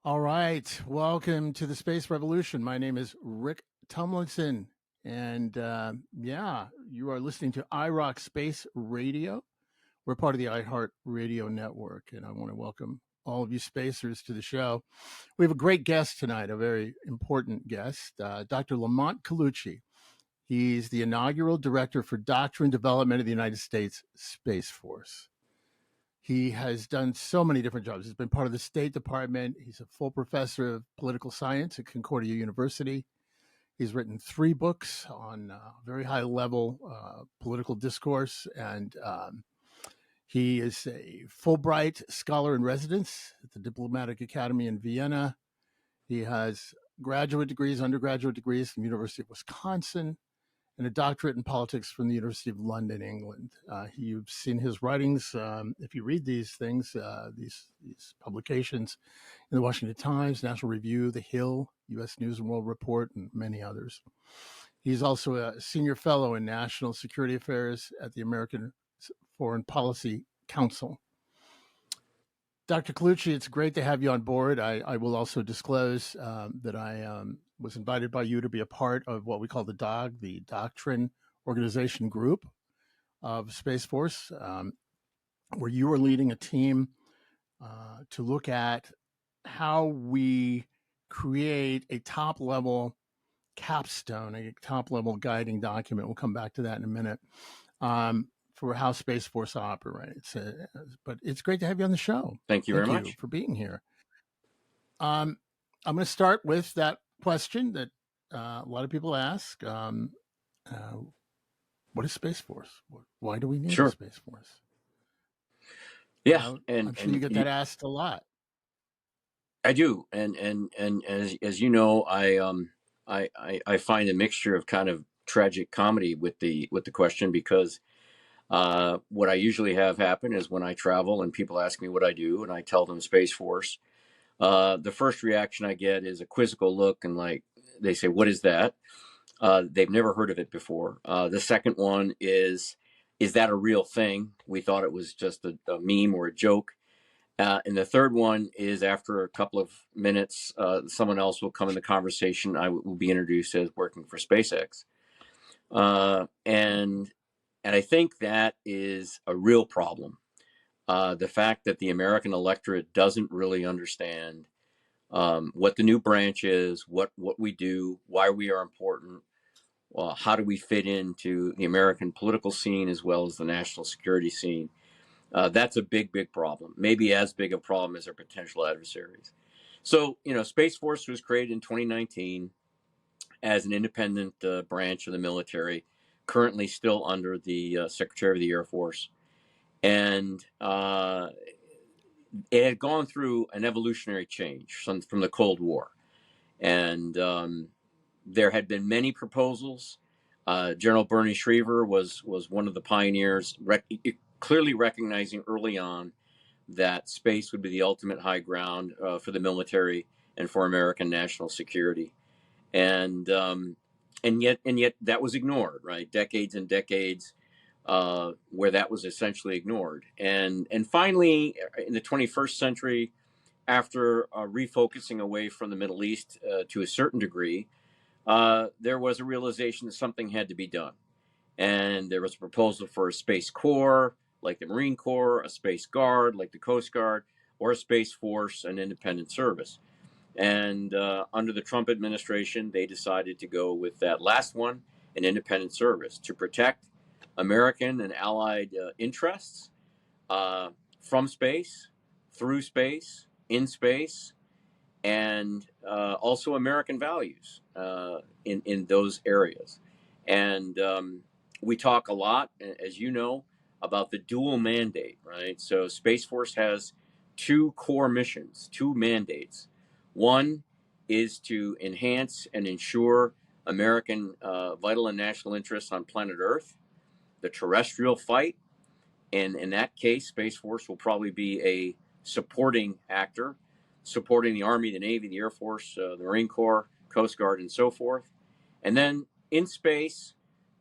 All right. Welcome to the Space Revolution. My name is Rick Tumlinson. And you are listening to iRock Space Radio. We're part of the iHeart Radio Network. And I want to welcome all of you spacers to the show. We have a great guest tonight, a very important guest, Dr. Lamont Colucci. He's the inaugural director for doctrine development of the United States Space Force. He has done so many different jobs. He's been part of the State Department. He's a full professor of political science at Concordia University. He's written 3 books on very high level political discourse. And he is a Fulbright scholar in residence at the Diplomatic Academy in Vienna. He has graduate degrees, undergraduate degrees from the University of Wisconsin, and a doctorate in politics from the University of London, England. You've seen his writings. If you read these things, these publications in the Washington Times, National Review, The Hill, U.S. News and World Report, and many others. He's also a senior fellow in national security affairs at the American Foreign Policy Council. Dr. Colucci, it's great to have you on board. I will also disclose that I was invited by you to be a part of what we call the DOG, the Doctrine Organization Group of Space Force, where you are leading a team to look at how we create a top-level capstone, a top-level guiding document. We'll come back to that in a minute. For how Space Force operates. But it's great to have you on the show. Thank you very much for being here. I'm going to start with that question that a lot of people ask. What is Space Force? Why do we need a Space Force? Yeah. I'm sure you get that asked a lot. I do. And as you know, I find a mixture of kind of tragic comedy with the question, because what I usually have happen is when I travel and people ask me what I do and I tell them Space Force, the first reaction I get is a quizzical look and like they say, "What is that?" They've never heard of it before. The second one is that a real thing? We thought it was just a meme or a joke. And the third one is after a couple of minutes, someone else will come in the conversation. I will be introduced as working for SpaceX. And I think that is a real problem. The fact that the American electorate doesn't really understand what the new branch is, what we do, why we are important, how do we fit into the American political scene as well as the national security scene. That's a big, big problem, maybe as big a problem as our potential adversaries. So, Space Force was created in 2019 as an independent branch of the military, currently still under the Secretary of the Air Force. And it had gone through an evolutionary change from the Cold War. And there had been many proposals. General Bernie Schriever was one of the pioneers, clearly recognizing early on that space would be the ultimate high ground for the military and for American national security. And yet that was ignored, right? Decades and decades where that was essentially ignored. And finally, in the 21st century, after refocusing away from the Middle East to a certain degree, there was a realization that something had to be done. And there was a proposal for a Space Corps, like the Marine Corps, a Space Guard, like the Coast Guard, or a Space Force, an independent service. And under the Trump administration, they decided to go with that last one, an independent service, to protect American and allied interests from space, through space, in space, and also American values in those areas. And we talk a lot, as you know, about the dual mandate, right? So Space Force has 2 core missions, 2 mandates. One is to enhance and ensure American vital and national interests on planet Earth, the terrestrial fight. And in that case, Space Force will probably be a supporting actor, supporting the Army, the Navy, the Air Force, the Marine Corps, Coast Guard, and so forth. And then in space,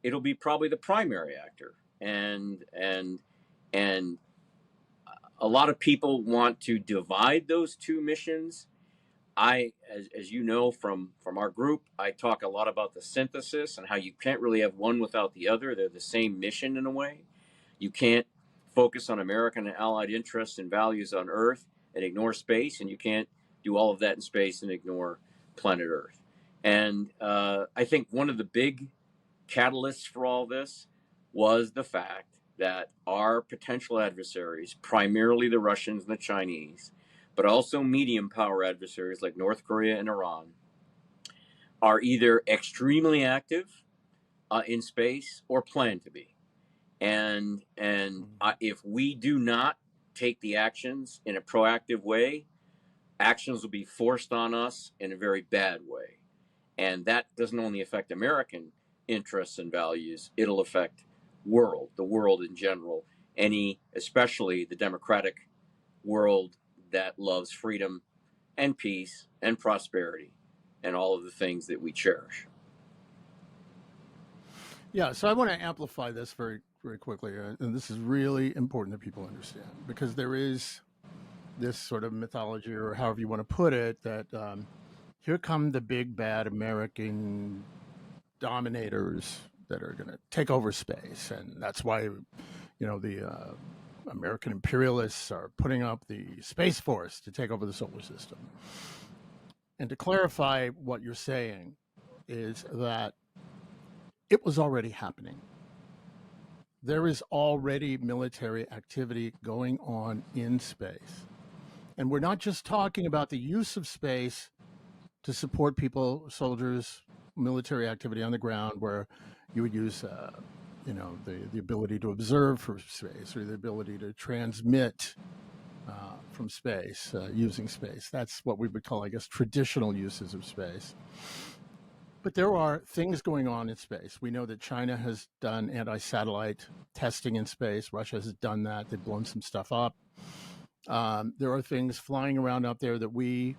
it'll be probably the primary actor. And a lot of people want to divide those 2 missions. as you know from our group, I talk a lot about the synthesis and how you can't really have one without the other. They're the same mission in a way. You can't focus on American and allied interests and values on Earth and ignore space, and you can't do all of that in space and ignore planet Earth. And I think one of the big catalysts for all this was the fact that our potential adversaries, primarily the Russians and the Chinese, but also medium power adversaries like North Korea and Iran, are either extremely active in space or plan to be. And if we do not take the actions in a proactive way, actions will be forced on us in a very bad way. And that doesn't only affect American interests and values, it'll affect the world in general, especially the democratic world that loves freedom and peace and prosperity and all of the things that we cherish. Yeah, so I want to amplify this very, very quickly, and this is really important that people understand because there is this sort of mythology, or however you want to put it, that here come the big bad American dominators that are going to take over space, and that's why the American imperialists are putting up the Space Force to take over the solar system. And to clarify what you're saying is that it was already happening. There is already military activity going on in space. And we're not just talking about the use of space to support people, soldiers, military activity on the ground, where you would use, the ability to observe from space or the ability to transmit from space using space. That's what we would call, I guess, traditional uses of space. But there are things going on in space. We know that China has done anti-satellite testing in space. Russia has done that. They've blown some stuff up. There are things flying around out there that we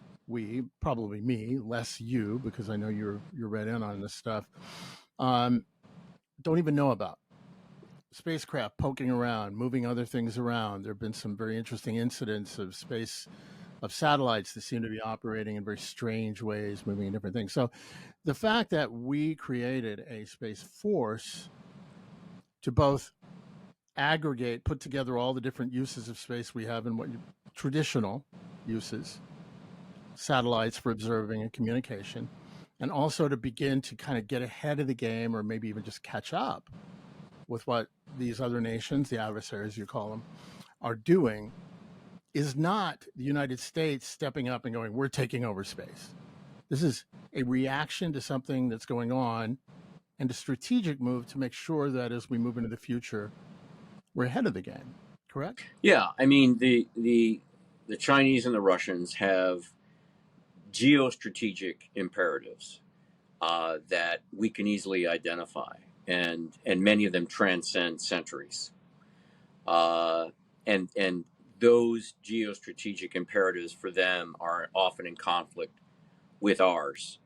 probably me, less you, because I know you're read in on this stuff, don't even know about. Spacecraft poking around, moving other things around. There have been some very interesting incidents of satellites that seem to be operating in very strange ways, moving in different things. So the fact that we created a space force to both aggregate, put together all the different uses of space we have and traditional uses, satellites for observing and communication, and also to begin to kind of get ahead of the game, or maybe even just catch up with what these other nations, the adversaries you call them, are doing, is not the United States stepping up and going, we're taking over space. This is a reaction to something that's going on and a strategic move to make sure that as we move into the future, we're ahead of the game. Correct? Yeah, I mean the Chinese and the Russians have geostrategic imperatives that we can easily identify, and many of them transcend centuries. And those geostrategic imperatives for them are often in conflict with ours.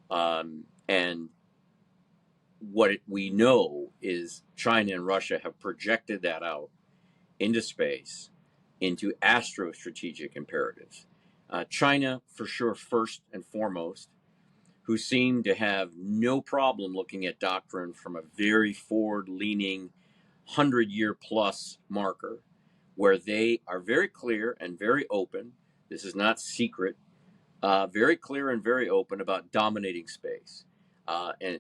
And what we know is China and Russia have projected that out into space, into astrostrategic imperatives. China, for sure, first and foremost, who seem to have no problem looking at doctrine from a very forward leaning 100-year plus marker, where they are very clear and very open. This is not secret. Very clear and very open about dominating space. And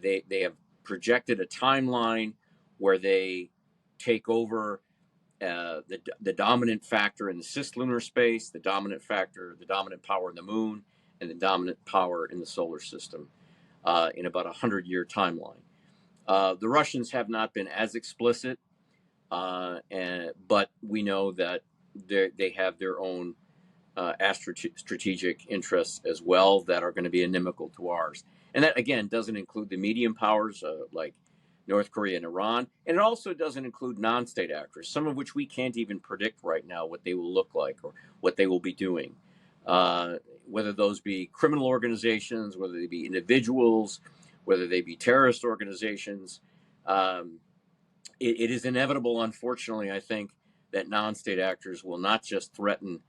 they have projected a timeline where they take over the dominant factor in the cislunar space, the dominant power in the moon, and the dominant power in the solar system in about a 100-year timeline. The Russians have not been as explicit, but we know that they have their own strategic interests as well that are going to be inimical to ours. And that, again, doesn't include the medium powers like North Korea and Iran. And it also doesn't include non-state actors, some of which we can't even predict right now what they will look like or what they will be doing. Whether those be criminal organizations, whether they be individuals, whether they be terrorist organizations. It is inevitable, unfortunately, I think, that non-state actors will not just threaten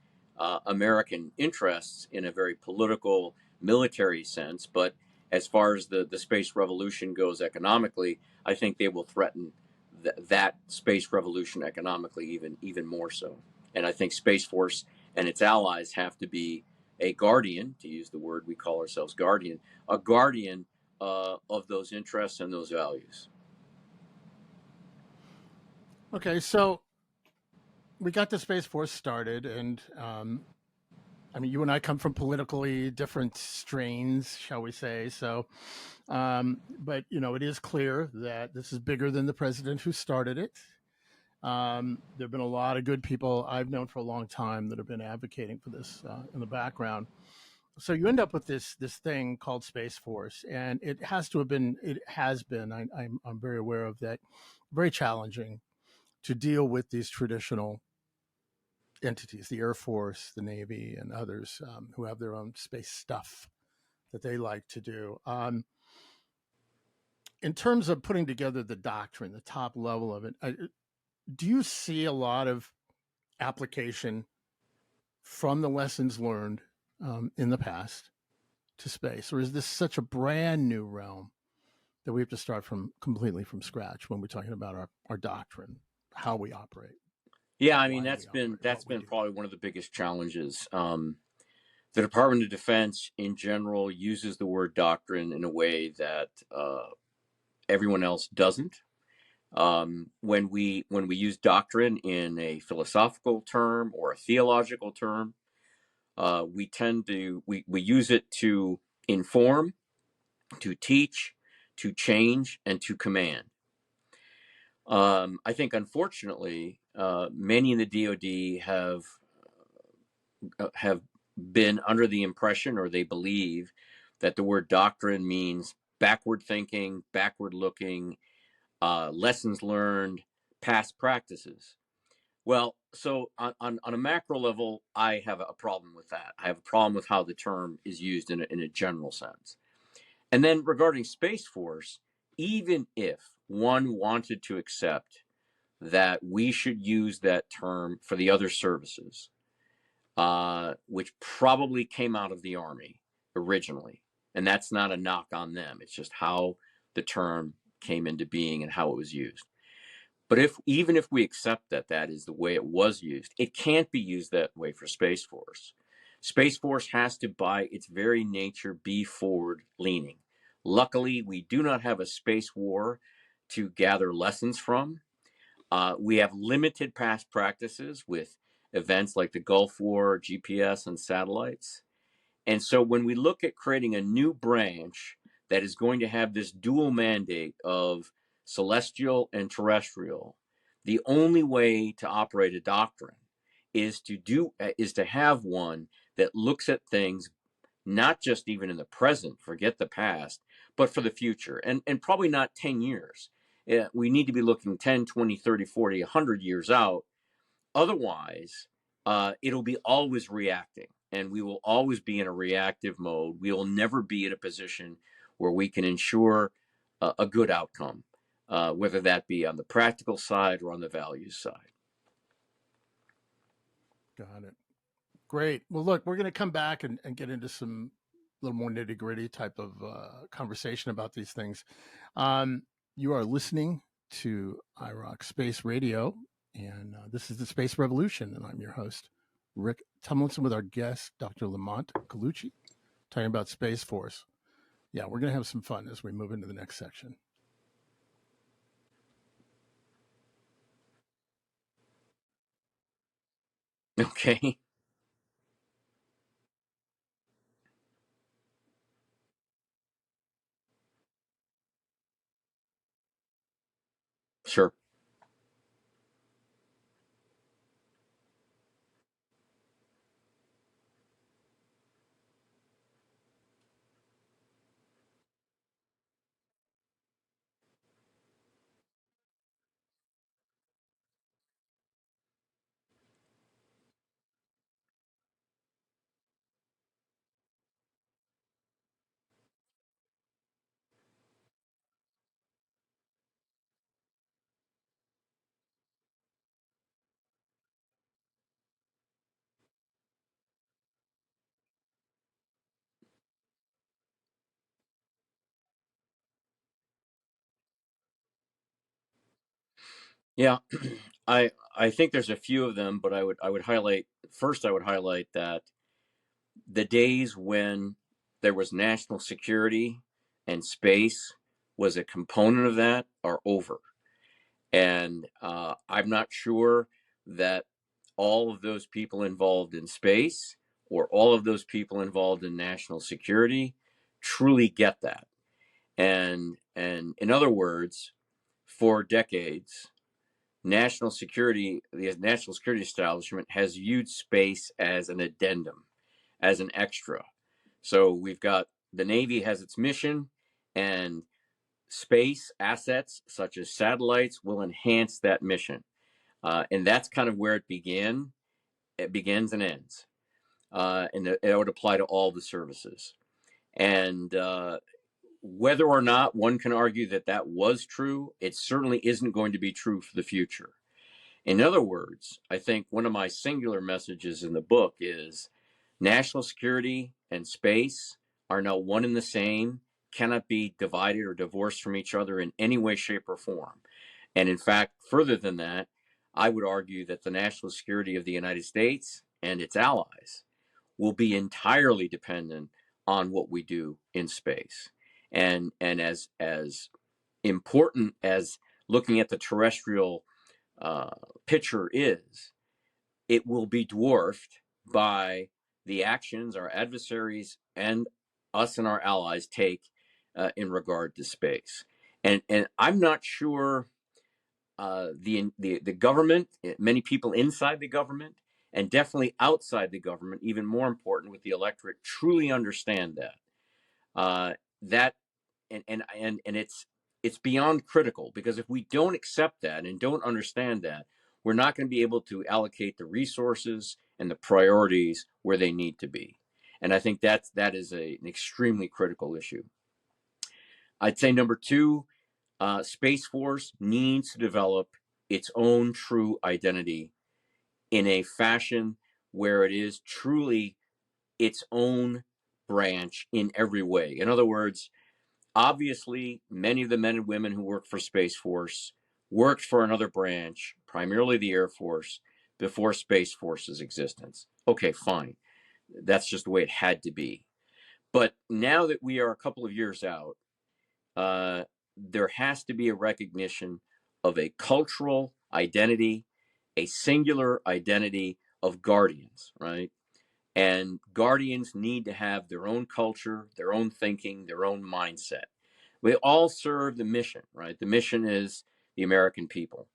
American interests in a very political, military sense. But as far as the space revolution goes economically, I think they will threaten that space revolution economically even more so. And I think Space Force and its allies have to be a guardian, to use the word we call ourselves, guardian, a guardian of those interests and those values. Okay, so we got the Space Force started, and I mean, you and I come from politically different strains, shall we say? So, but it is clear that this is bigger than the president who started it. There have been a lot of good people I've known for a long time that have been advocating for this in the background. So you end up with this thing called Space Force, and it has to have been. It has been. I'm very aware of that. Very challenging to deal with these traditional entities, the Air Force, the Navy, and others who have their own space stuff that they like to do. In terms of putting together the doctrine, the top level of it, do you see a lot of application from the lessons learned in the past to space, or is this such a brand new realm that we have to start from completely from scratch when we're talking about our doctrine, how we operate, Yeah, I mean why we operate, that's what we been do? probably one of the biggest challenges. The Department of Defense, in general, uses the word doctrine in a way that everyone else doesn't. When we use doctrine in a philosophical term or a theological term, we tend to we use it to inform, to teach, to change, and to command. I think, unfortunately, many in the DoD have been under the impression, or they believe, that the word doctrine means backward thinking, backward looking, lessons learned, past practices. Well, so on a macro level, I have a problem with that. I have a problem with how the term is used in a general sense. And then regarding Space Force, even if one wanted to accept that we should use that term for the other services, which probably came out of the Army originally, and that's not a knock on them. It's just how the term came into being and how it was used. But even if we accept that that is the way it was used, it can't be used that way for Space Force. Space Force has to, by its very nature, be forward leaning. Luckily, we do not have a space war to gather lessons from. We have limited past practices with events like the Gulf War, GPS, and satellites. And so when we look at creating a new branch that is going to have this dual mandate of celestial and terrestrial, the only way to operate a doctrine is to have one that looks at things not just even in the present, forget the past, but for the future, and probably not 10 years. We need to be looking 10, 20, 30, 40, 100 years out. Otherwise, it'll be always reacting, and we will always be in a reactive mode. We will never be in a position where we can ensure a good outcome, whether that be on the practical side or on the values side. Got it. Great. Well, look, we're going to come back and get into some little more nitty gritty type of conversation about these things. You are listening to iRock Space Radio, and this is the Space Revolution, and I'm your host, Rick Tumlinson, with our guest, Dr. Lamont Colucci, talking about Space Force. Yeah, we're going to have some fun as we move into the next section. Okay, sure. Yeah, I think there's a few of them, but I would highlight first. I would highlight that the days when there was national security and space was a component of that are over. And I'm not sure that all of those people involved in space or all of those people involved in national security truly get that. And in other words, for decades, the national security establishment has viewed space as an addendum, as an extra. So we've got the Navy has its mission, and space assets such as satellites will enhance that mission. And that's kind of where it began. It begins and ends. And it would apply to all the services. And whether or not one can argue that that was true, it certainly isn't going to be true for the future. In other words, I think one of my singular messages in the book is national security and space are now one and the same, cannot be divided or divorced from each other in any way, shape, or form. And in fact, further than that, I would argue that the national security of the United States and its allies will be entirely dependent on what we do in space. And as important as looking at the terrestrial uh, picture is, it will be dwarfed by the actions our adversaries and us and our allies take in regard to space. And I'm not sure the government, many people inside the government, and definitely outside the government, even more important with the electorate, truly understand that. That and it's beyond critical, because if we don't accept that and don't understand that, we're not going to be able to allocate the resources and the priorities where they need to be. And I think that is an extremely critical issue. I'd say number two, Space Force needs to develop its own true identity in a fashion where it is truly its own branch in every way. In other words, obviously, many of the men and women who work for Space Force worked for another branch, primarily the Air Force, before Space Force's existence. Okay, fine. That's just the way it had to be. But now that we are a couple of years out, uh, there has to be a recognition of a cultural identity, a singular identity of guardians, right? And guardians need to have their own culture, their own thinking, their own mindset. We all serve the mission, right? The mission is the American people.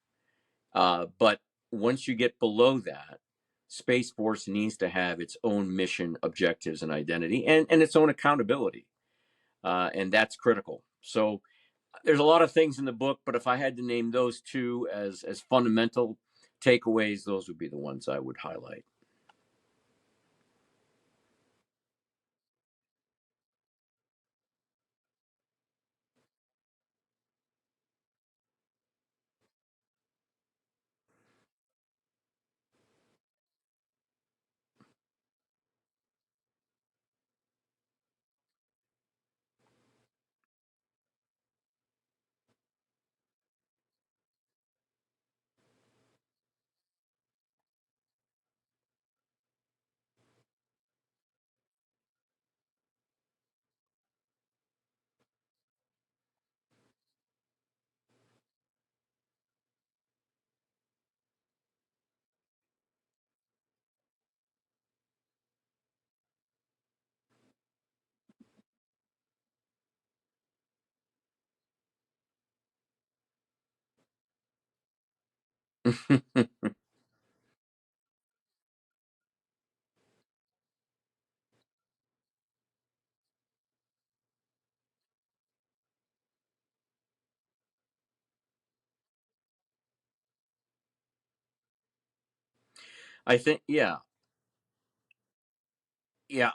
But once you get below that, Space Force needs to have its own mission, objectives, and identity, and its own accountability. And that's critical. So there's a lot of things in the book, but if I had to name those two as fundamental takeaways, those would be the ones I would highlight. I think, yeah,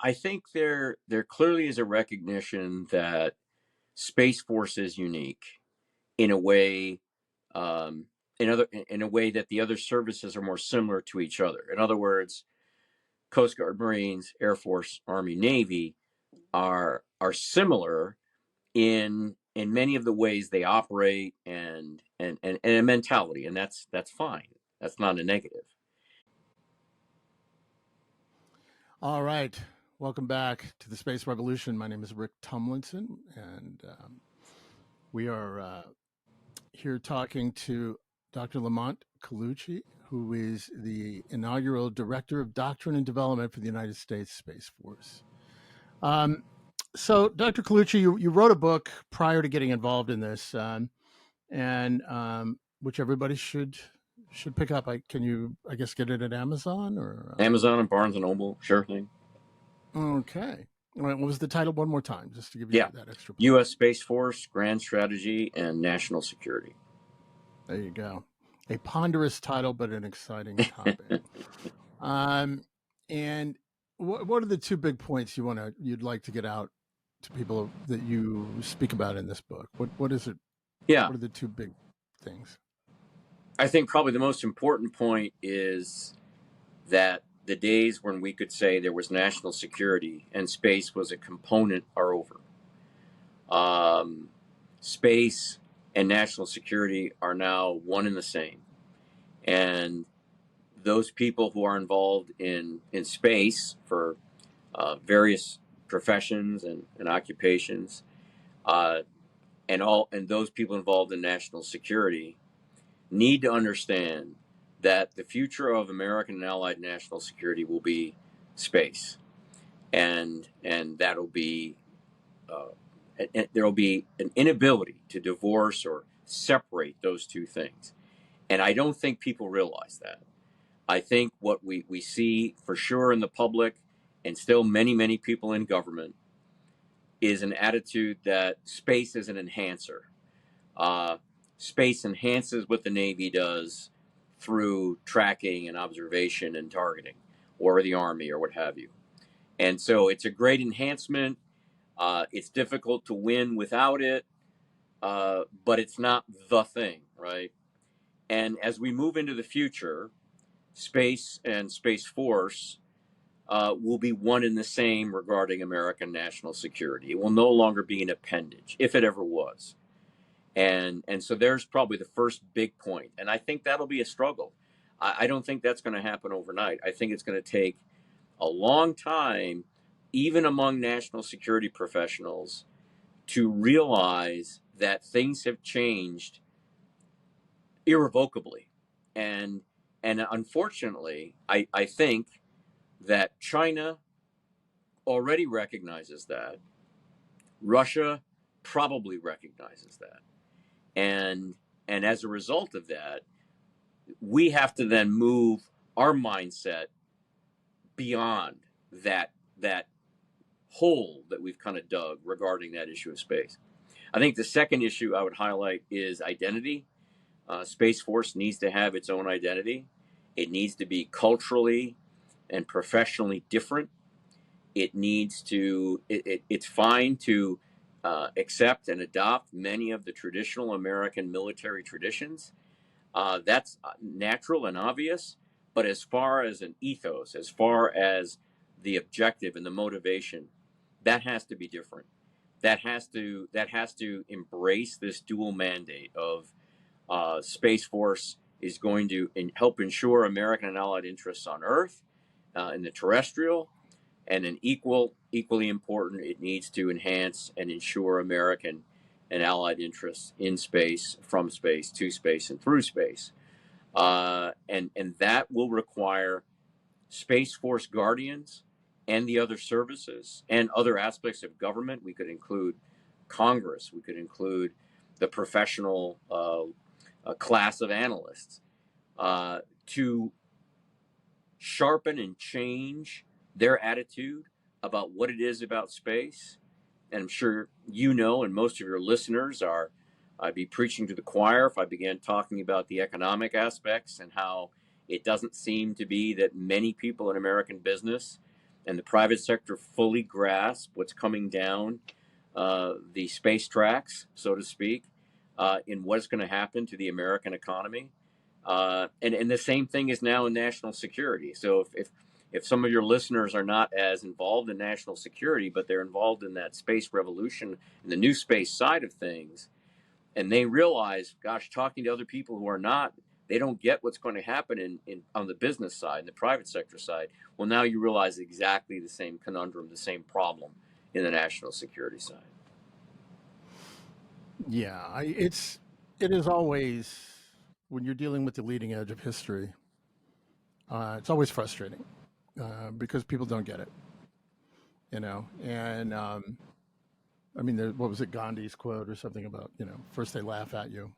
I think there clearly is a recognition that Space Force is unique in a way, um, in a way that the other services are more similar to each other. In other words, Coast Guard, Marines, Air Force, Army, Navy are similar in in many of the ways they operate and a mentality, and that's fine. That's not a negative. All right. Welcome back to the Space Revolution. My name is Rick Tumlinson, and we are here talking to Dr. Lamont Colucci, who is the inaugural Director of Doctrine and Development for the United States Space Force. So, Dr. Colucci, you wrote a book prior to getting involved in this, and which everybody should pick up. Can you, I guess, get it at Amazon or? Amazon and Barnes and Noble, sure thing. Okay. All right. What was the title one more time, just to give you Yeah, that extra point? U.S. Space Force, Grand Strategy, and National Security. There you go. A ponderous title, but an exciting topic. And what are the two big points you'd like to get out to people that you speak about in this book? What is it? Yeah, What are the two big things? I think probably the most important point is that the days when we could say there was national security and space was a component are over. Space and national security are now one and the same. And those people who are involved in space for various professions and occupations, uh, and those people involved in national security need to understand that the future of American and Allied national security will be space, and that'll be there will be an inability to divorce or separate those two things, and I don't think people realize that. I think what we see for sure in the public, and still many people in government, is an attitude that space is an enhancer. Uh, Space enhances what the Navy does through tracking and observation and targeting, or the Army, or what have you. And so it's a great enhancement. It's difficult to win without it, but it's not the thing, right? And as we move into the future, space and Space Force will be one and the same regarding American national security. It will no longer be an appendage, if it ever was. And so there's probably the first big point. And I think that'll be a struggle. I don't think that's going to happen overnight. I think it's going to take a long time, even among national security professionals, to realize that things have changed irrevocably. And and unfortunately, I think that China already recognizes that. Russia probably recognizes that. And and as a result of that, we have to then move our mindset beyond that hole that we've kind of dug regarding that issue of space. I think the second issue I would highlight is identity. Space Force needs to have its own identity. It needs to be culturally and professionally different. It needs to. It's fine to accept and adopt many of the traditional American military traditions. That's natural and obvious. But as far as an ethos, as far as the objective and the motivation, that has to be different. That has to embrace this dual mandate of Space Force is going to help ensure American and Allied interests on Earth, in the terrestrial, and an equally important, it needs to enhance and ensure American and Allied interests in space, from space, to space, and through space. And that will require Space Force guardians and the other services and other aspects of government. We could include Congress. We could include the professional class of analysts to sharpen and change their attitude about what it is about space. And I'm sure you know, and most of your listeners are, I'd be preaching to the choir if I began talking about the economic aspects and how it doesn't seem to be that many people in American business and the private sector fully grasp what's coming down the space tracks, so to speak, in what's going to happen to the American economy. And the same thing is now in national security. So if some of your listeners are not as involved in national security, but they're involved in that space revolution and the new space side of things, and they realize, gosh, talking to other people who are not, they don't get what's going to happen in on the business side, in the private sector side. Well, now you realize exactly the same conundrum, the same problem in the national security side. Yeah, it is always, when you're dealing with the leading edge of history, it's always frustrating because people don't get it, And I mean, what was it, Gandhi's quote or something about, first they laugh at you,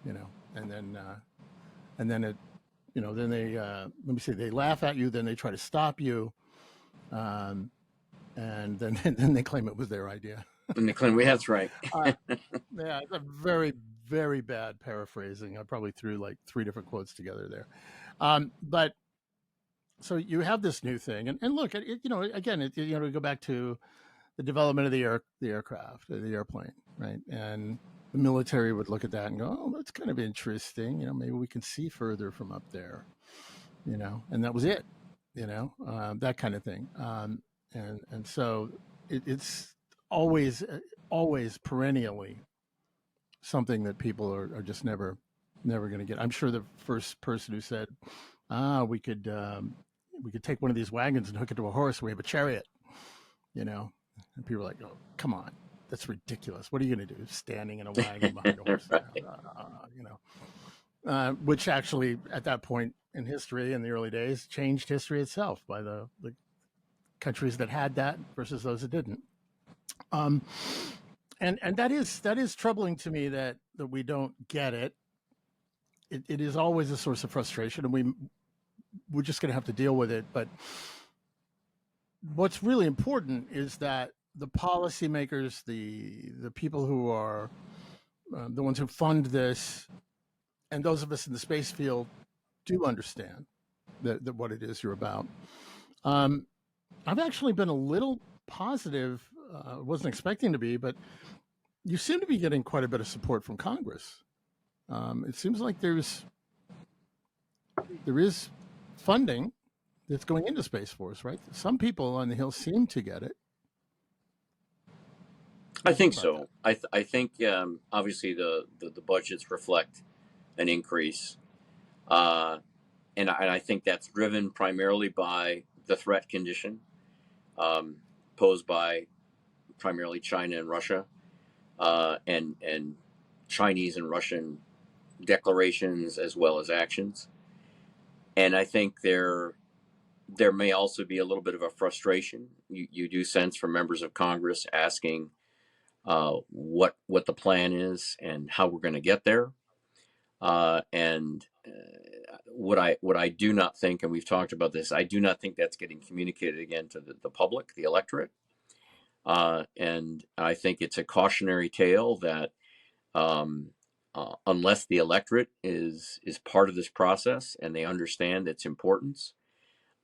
and then it, then they let me see, they laugh at you, then they try to stop you, um, and then and then they claim it was their idea. And the Clinton, that's right. uh, yeah, it's a very very bad paraphrasing. I probably threw like three different quotes together there, but so you have this new thing, and look, again, we go back to the development of the aircraft, the airplane, right? And the military would look at that and go, "Oh, that's kind of interesting. Maybe we can see further from up there." And that was it. That kind of thing. And so it's always perennially something that people are just never going to get. I'm sure the first person who said, we could take one of these wagons and hook it to a horse. We have a chariot, and people are like, oh, come on. That's ridiculous. What are you going to do? Standing in a wagon behind a horse? Right. Which actually, at that point in history, in the early days, changed history itself by the countries that had that versus those that didn't. And that is troubling to me that we don't get it. It is always a source of frustration, and we're just going to have to deal with it. But what's really important is that the policymakers, the people who are the ones who fund this, and those of us in the space field do understand that what it is you're about. I've actually been a little positive. Wasn't expecting to be, but you seem to be getting quite a bit of support from Congress. It seems like there is funding that's going into Space Force, right? Some people on the Hill seem to get it. I think so. I think obviously the budgets reflect an increase, and I think that's driven primarily by the threat condition posed by primarily China and Russia, and Chinese and Russian declarations as well as actions. And I think there may also be a little bit of a frustration. You do sense from members of Congress asking what the plan is and how we're going to get there. And what I do not think, and we've talked about this, I do not think that's getting communicated again to the public, the electorate. And I think it's a cautionary tale that unless the electorate is part of this process and they understand its importance,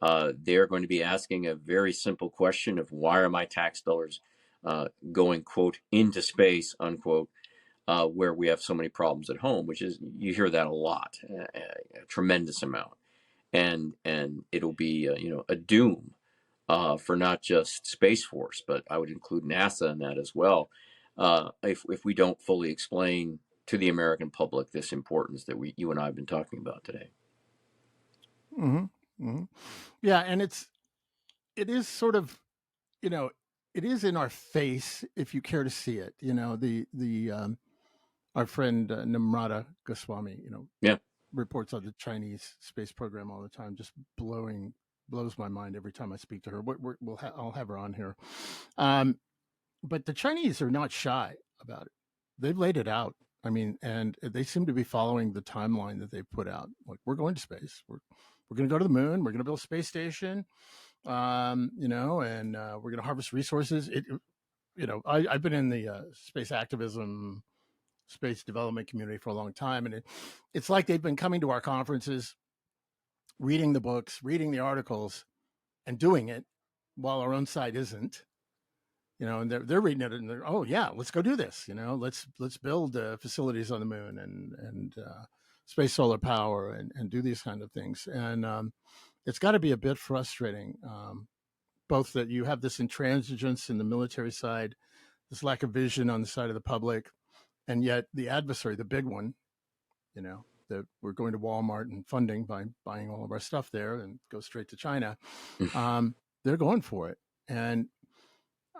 they're going to be asking a very simple question of why are my tax dollars going, quote, into space, unquote, where we have so many problems at home, which is, you hear that a lot, a tremendous amount. And it'll be, a doom for not just Space Force, but I would include NASA in that as well, if we don't fully explain to the American public this importance that you and I have been talking about today. Mm-hmm. Mm-hmm. Yeah, and it is sort of, it is in our face if you care to see it. Our friend Namrata Goswami, Yeah. reports on the Chinese space program all the time, just blows my mind every time I speak to her. I'll have her on here. But the Chinese are not shy about it. They've laid it out. I mean, and they seem to be following the timeline that they put out. Like, we're going to space. We're going to go to the moon. We're going to build a space station. And we're going to harvest resources. I've been in the space activism, space development community for a long time, and it's like they've been coming to our conferences, reading the books, reading the articles, and doing it, while our own side isn't. And they're reading it and they're, oh yeah, let's go do this. Let's build facilities on the moon and space solar power and do these kind of things. And it's got to be a bit frustrating, both that you have this intransigence in the military side, this lack of vision on the side of the public, and yet the adversary, the big one, that we're going to Walmart and funding by buying all of our stuff there and go straight to China. They're going for it. And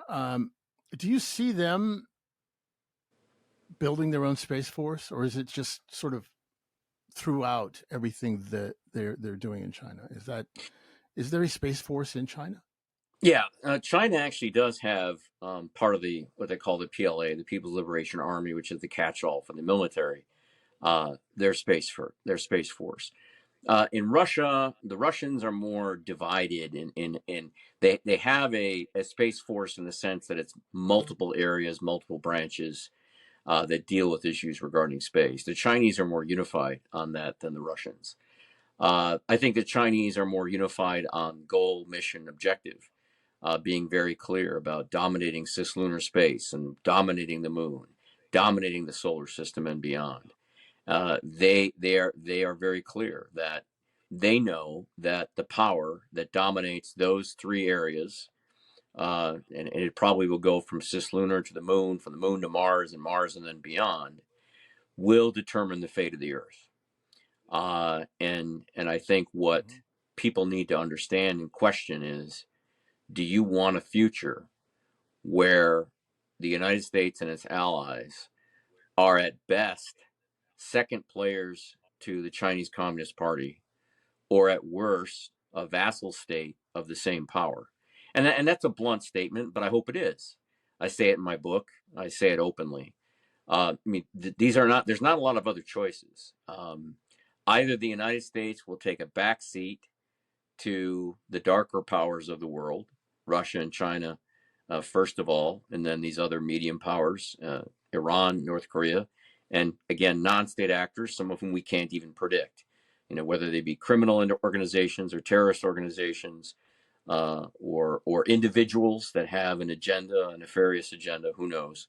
um, do you see them building their own space force, or is it just sort of throughout everything that they're doing in China? Is there a space force in China? Yeah, China actually does have part of what they call the PLA, the People's Liberation Army, which is the catch-all for the military. Their space force. In Russia, the Russians are more divided in they have a space force in the sense that it's multiple areas, multiple branches that deal with issues regarding space. The Chinese are more unified on that than the Russians. I think the Chinese are more unified on goal, mission, objective, being very clear about dominating cislunar space and dominating the moon, dominating the solar system and beyond. They are very clear that they know that the power that dominates those three areas, and it probably will go from cislunar to the moon, from the moon to Mars, and Mars and then beyond, will determine the fate of the Earth. And I think what people need to understand and question is, do you want a future where the United States and its allies are at best second players to the Chinese Communist Party, or at worst, a vassal state of the same power? And that's a blunt statement, but I hope it is. I say it in my book. I say it openly. I mean, these are not. There's not a lot of other choices. Either the United States will take a back seat to the darker powers of the world, Russia and China, first of all, and then these other medium powers, Iran, North Korea, and again, non-state actors, some of whom we can't even predict, whether they be criminal organizations or terrorist organizations, or individuals that have an agenda, a nefarious agenda, who knows?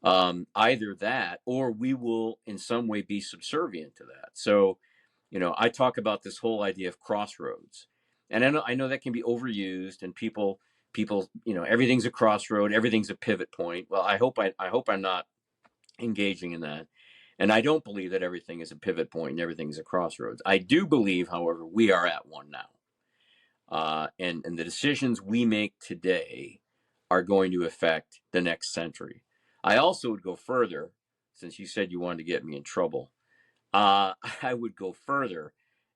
Either that, or we will in some way be subservient to that. So, I talk about this whole idea of crossroads, and I know that can be overused, and people, everything's a crossroad, everything's a pivot point. Well, I hope I'm not engaging in that. And I don't believe that everything is a pivot point and everything is a crossroads. I do believe, however, we are at one now. And the decisions we make today are going to affect the next century. I also would go further, since you said you wanted to get me in trouble. I would go further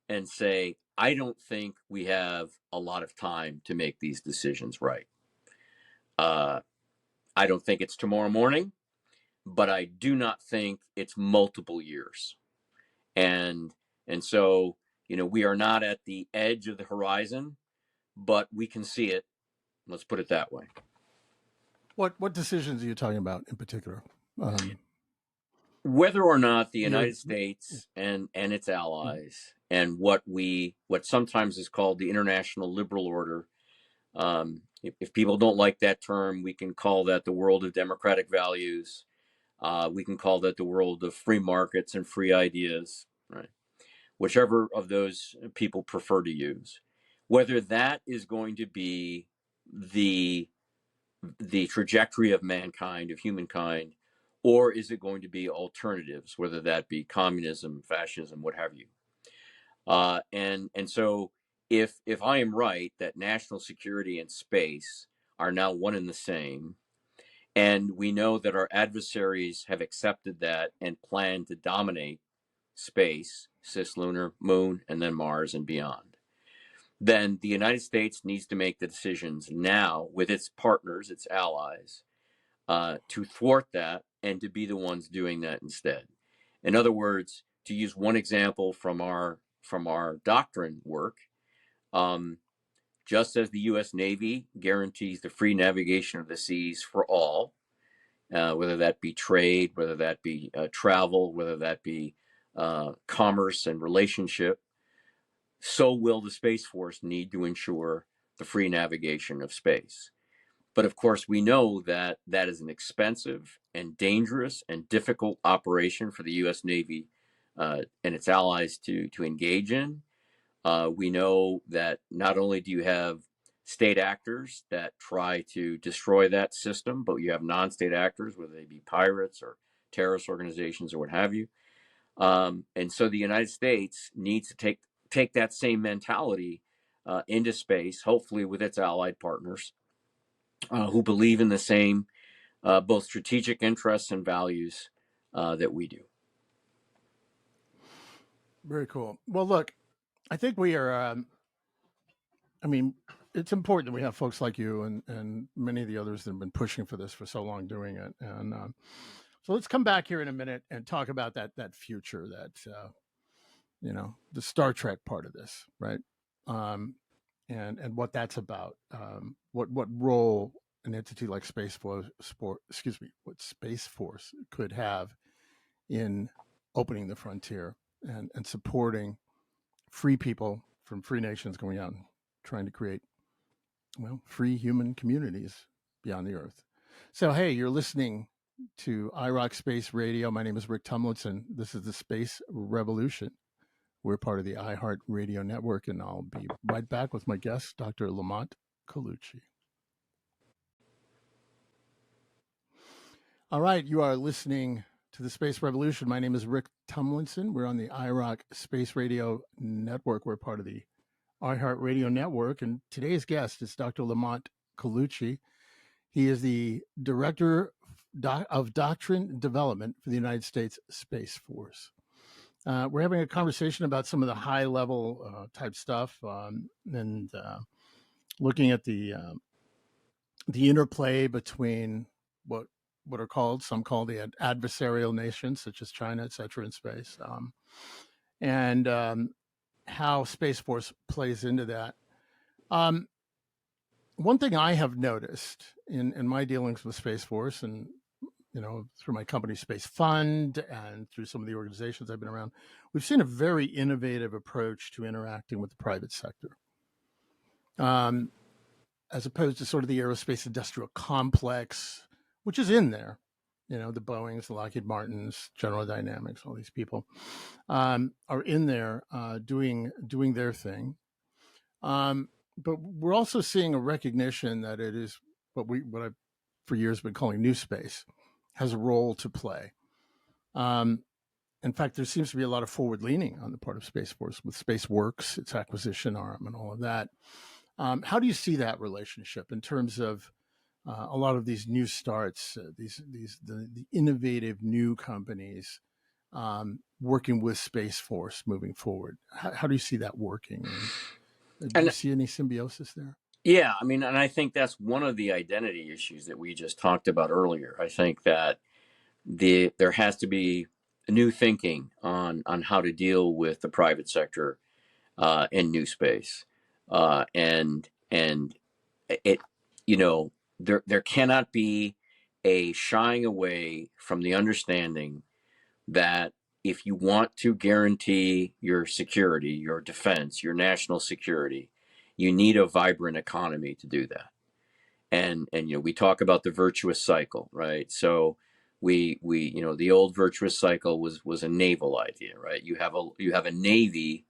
and say, I don't think we have a lot of time to make these decisions right. I don't think it's tomorrow morning, but I do not think it's multiple years. And and so, we are not at the edge of the horizon, but we can see it. Let's put it that way. What decisions are you talking about in particular? Whether or not the You're United States and its allies and what sometimes is called the international liberal order, if people don't like that term, we can call that the world of democratic values. We can call that the world of free markets and free ideas, right? Whichever of those people prefer to use. Whether that is going to be the trajectory of mankind, of humankind, or is it going to be alternatives, whether that be communism, fascism, what have you? And so, if I am right that national security and space are now one and the same, and we know that our adversaries have accepted that and plan to dominate space, cislunar, moon, and then Mars and beyond, then the United States needs to make the decisions now with its partners, its allies, to thwart that and to be the ones doing that instead. In other words, to use one example from our doctrine work, just as the U.S. Navy guarantees the free navigation of the seas for all, whether that be trade, whether that be travel, whether that be commerce and relationship, so will the Space Force need to ensure the free navigation of space. But of course, we know that that is an expensive and dangerous and difficult operation for the U.S. Navy and its allies to engage in. We know that not only do you have state actors that try to destroy that system, but you have non-state actors, whether they be pirates or terrorist organizations or what have you. And so the United States needs to take that same mentality into space, hopefully with its allied partners who believe in the same both strategic interests and values that we do. Very cool. Well, look, I think we are. I mean, it's important that we have folks like you and many of the others that have been pushing for this for so long, doing it. And so let's come back here in a minute and talk about that future, that the Star Trek part of this, right? And what that's about. What role an entity like what Space Force could have in opening the frontier and supporting free people from free nations going out and trying to create, well, free human communities beyond the earth. So, hey, you're listening to iRock Space Radio. My name is Rick Tumlinson. This is the Space Revolution. We're part of the iHeart Radio Network, and I'll be right back with my guest, Dr. Lamont Colucci. All right, you are listening to the Space Revolution. My name is Rick Tumlinson. We're on the iRock Space Radio Network. We're part of the iHeart Radio Network, and today's guest is Dr. Lamont Colucci. He is the Director of Doctrine Development for the United States Space Force. We're having a conversation about some of the high-level type stuff, and looking at the interplay between what are called, some call the adversarial nations, such as China, et cetera, in space, and how Space Force plays into that. One thing I have noticed in my dealings with Space Force, and through my company Space Fund and through some of the organizations I've been around, we've seen a very innovative approach to interacting with the private sector, as opposed to sort of the aerospace industrial complex, which is in there. The Boeings, the Lockheed Martins, General Dynamics, all these people are in there doing their thing. But we're also seeing a recognition that it is what I've for years been calling new space has a role to play. In fact, there seems to be a lot of forward leaning on the part of Space Force with Space Works, its acquisition arm, and all of that. How do you see that relationship in terms of a lot of these new starts, the innovative new companies working with Space Force moving forward? How do you see that working? Do you see any symbiosis there? Yeah, I mean, and I think that's one of the identity issues that we just talked about earlier. I think that there has to be new thinking on how to deal with the private sector in new space, and it there cannot be a shying away from the understanding that if you want to guarantee your security, your defense, your national security, you need a vibrant economy to do that. And we talk about the virtuous cycle, right? So we the old virtuous cycle was a naval idea, right? You have a navy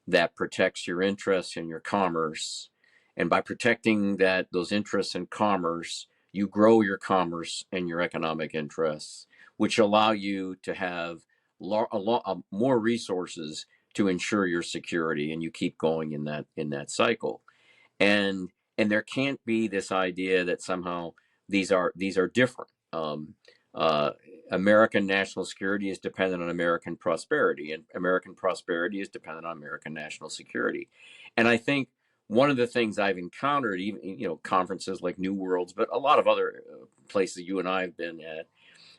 that protects your interests and your commerce, and by protecting those interests and commerce, you grow your commerce and your economic interests, which allow you to have more resources to ensure your security, and you keep going in that cycle. And there can't be this idea that somehow these are different. American national security is dependent on American prosperity, and American prosperity is dependent on American national security. And I think one of the things I've encountered, even conferences like New Worlds, but a lot of other places you and I have been at,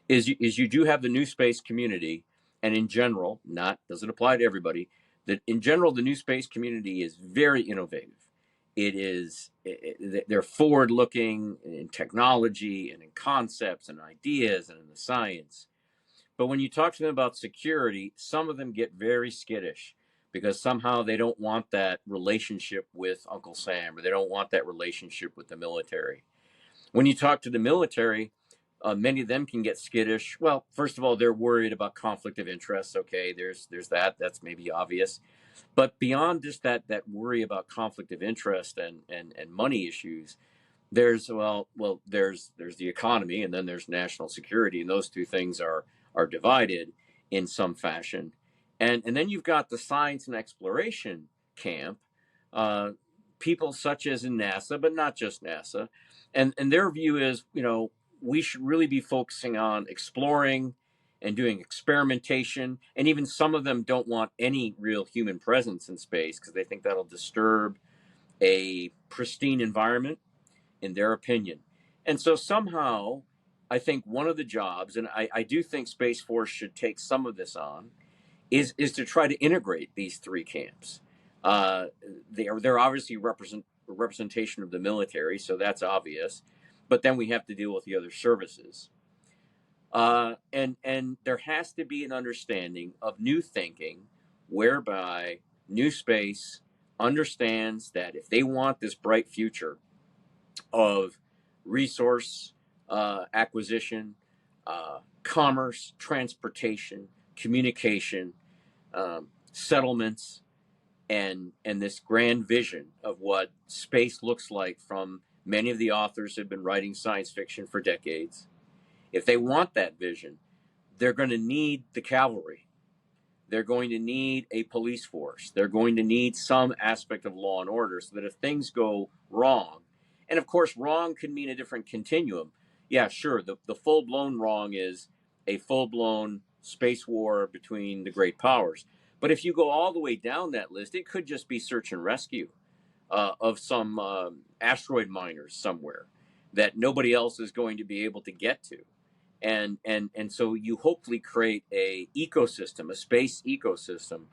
is you do have the new space community, and in general, doesn't apply to everybody, that in general the new space community is very innovative. They're forward looking in technology and in concepts and ideas and in the science. But when you talk to them about security, some of them get very skittish because somehow they don't want that relationship with Uncle Sam, or they don't want that relationship with the military. When you talk to the military, many of them can get skittish. Well, first of all, they're worried about conflict of interest. Okay, there's that. That's maybe obvious. But beyond just that worry about conflict of interest and money issues, there's there's the economy, and then there's national security, and those two things are divided in some fashion. And then you've got the science and exploration camp, uh, people such as in NASA, but not just NASA, and their view is, we should really be focusing on exploring and doing experimentation, and even some of them don't want any real human presence in space because they think that'll disturb a pristine environment in their opinion. And so somehow, I think one of the jobs, and I do think Space Force should take some of this on, is to try to integrate these three camps. Uh, they're obviously representation of the military, so that's obvious. But then we have to deal with the other services, and there has to be an understanding of new thinking, whereby New Space understands that if they want this bright future of resource acquisition, commerce, transportation, communication, settlements, and this grand vision of what space looks like from many of the authors who have been writing science fiction for decades. If they want that vision, they're going to need the cavalry. They're going to need a police force. They're going to need some aspect of law and order so that if things go wrong, and of course, wrong can mean a different continuum. Yeah, sure, the full blown wrong is a full blown space war between the great powers. But if you go all the way down that list, it could just be search and rescue of some asteroid miners somewhere that nobody else is going to be able to get to. And so you hopefully create a ecosystem, a space ecosystem,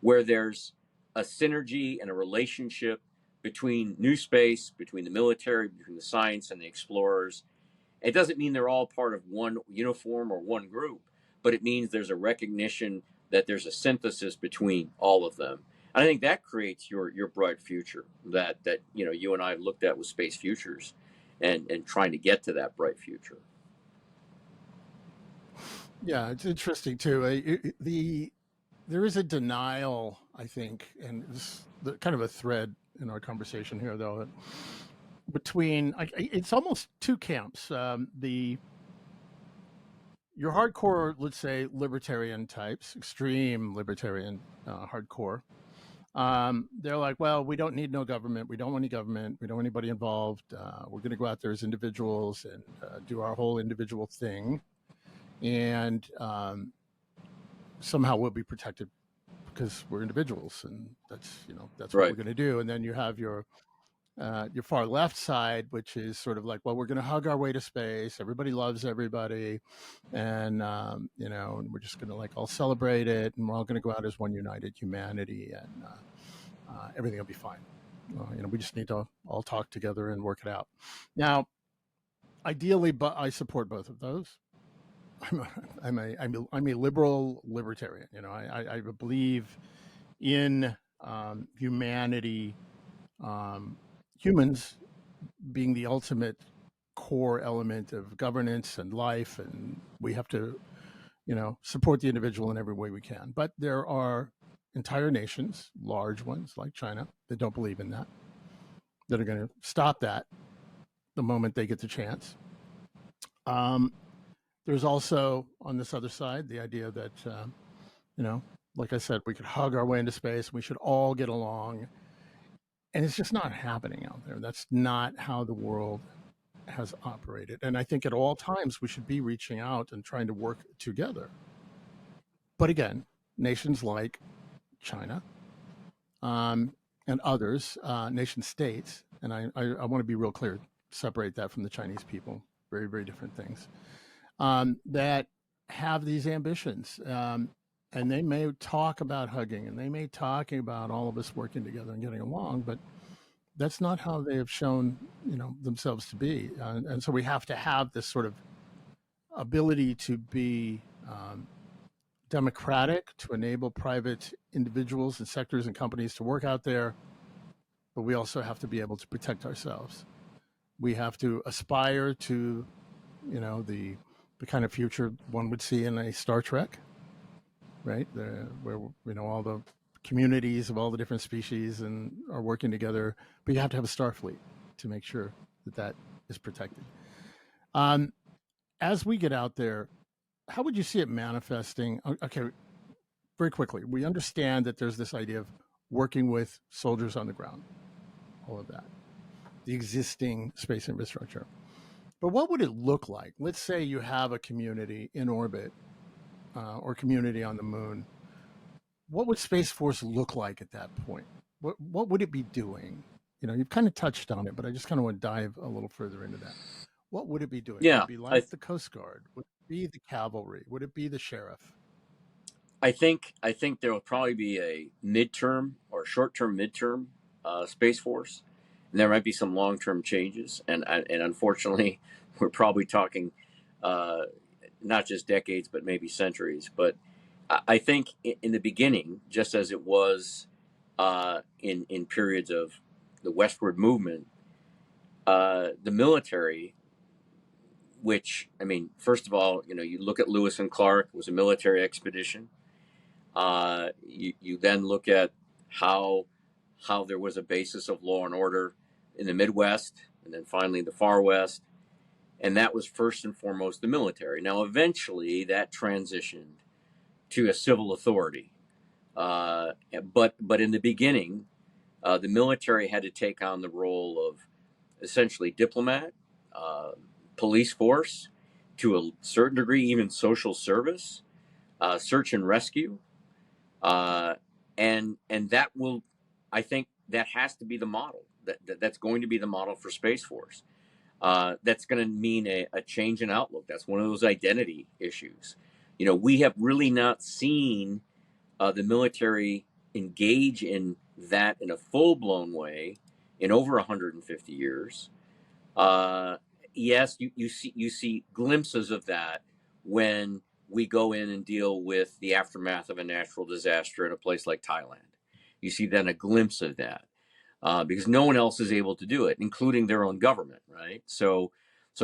where there's a synergy and a relationship between new space, between the military, between the science and the explorers. It doesn't mean they're all part of one uniform or one group, but it means there's a recognition that there's a synthesis between all of them. And I think that creates your bright future that you and I have looked at with Space Futures, and trying to get to that bright future. Yeah, it's interesting too. There is a denial, I think, and this the kind of a thread in our conversation here, though, between it's almost two camps. The Your hardcore, let's say, libertarian types, extreme libertarian, hardcore. They're like, well, we don't need no government. We don't want any government. We don't want anybody involved. We're going to go out there as individuals and do our whole individual thing, and somehow we'll be protected because we're individuals, and that's what Right. we're going to do. And then you have your far left side, which is sort of like, well, we're going to hug our way to space. Everybody loves everybody, and and we're just going to like all celebrate it, and we're all going to go out as one united humanity, and everything will be fine. We just need to all talk together and work it out. Now, ideally, but I support both of those. I'm a liberal libertarian. I believe in humanity, humans being the ultimate core element of governance and life, and we have to, support the individual in every way we can. But there are entire nations, large ones like China, that don't believe in that are going to stop that the moment they get the chance. There's also on this other side the idea that, like I said, we could hug our way into space. We should all get along, and it's just not happening out there. That's not how the world has operated. And I think at all times we should be reaching out and trying to work together. But again, nations like China, and others, nation states, and I want to be real clear, separate that from the Chinese people. Very, very different things. That have these ambitions. And they may talk about hugging, and they may talk about all of us working together and getting along, but that's not how they have shown, themselves to be. And so we have to have this sort of ability to be democratic, to enable private individuals and sectors and companies to work out there, but we also have to be able to protect ourselves. We have to aspire to, the kind of future one would see in a Star Trek, right? Where all the communities of all the different species and are working together, but you have to have a Starfleet to make sure that that is protected. Um, as we get out there, how would you see it manifesting? Okay, very quickly, we understand that there's this idea of working with soldiers on the ground, all of that, the existing space infrastructure. But what would it look like? Let's say you have a community in orbit or community on the moon. What would Space Force look like at that point? What would it be doing? You know, you've kind of touched on it, but I just kind of want to dive a little further into that. What would it be doing? Would Yeah, it be like the Coast Guard? Would it be the cavalry? Would it be the sheriff? I think there will probably be a midterm or short-term midterm Space Force, and there might be some long-term changes. And unfortunately, we're probably talking uh, not just decades, but maybe centuries. But I think in the beginning, just as it was in periods of the westward movement, the military, which I mean, first of all, you look at Lewis and Clark, it was a military expedition. You then look at how how there was a basis of law and order in the Midwest, and then finally the Far West, and that was first and foremost the military. Now, eventually, that transitioned to a civil authority, but in the beginning, the military had to take on the role of essentially diplomat, uh, police force, to a certain degree, even social service, search and rescue. uh, and that will, I think, that has to be the model. That's going to be the model for Space Force. That's going to mean a change in outlook. That's one of those identity issues. We have really not seen the military engage in that in a full blown way in over 150 years. Uh, yes, you see glimpses of that when we go in and deal with the aftermath of a natural disaster in a place like Thailand. You see then a glimpse of that because no one else is able to do it, including their own government, right? So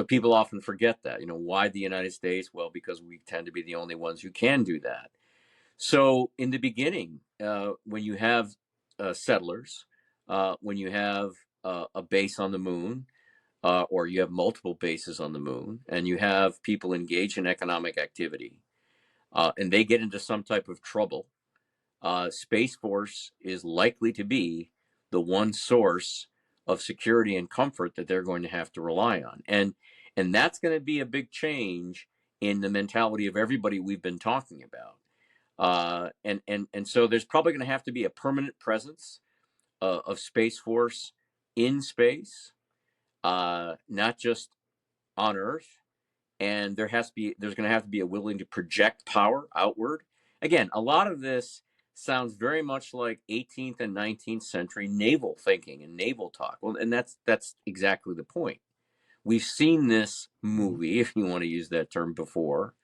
people often forget that. Why the United States? Well, because we tend to be the only ones who can do that. So in the beginning, when you have settlers, when you have a base on the moon, or you have multiple bases on the moon, and you have people engage in economic activity, and they get into some type of trouble, Space Force is likely to be the one source of security and comfort that they're going to have to rely on, and that's going to be a big change in the mentality of everybody we've been talking about. And so there's probably going to have to be a permanent presence of Space Force in space, not just on Earth, and there's going to have to be a willing to project power outward. Again, a lot of this sounds very much like 18th and 19th century naval thinking and naval talk. Well, and that's exactly the point. We've seen this Mhm. movie, if you want to use that term, before.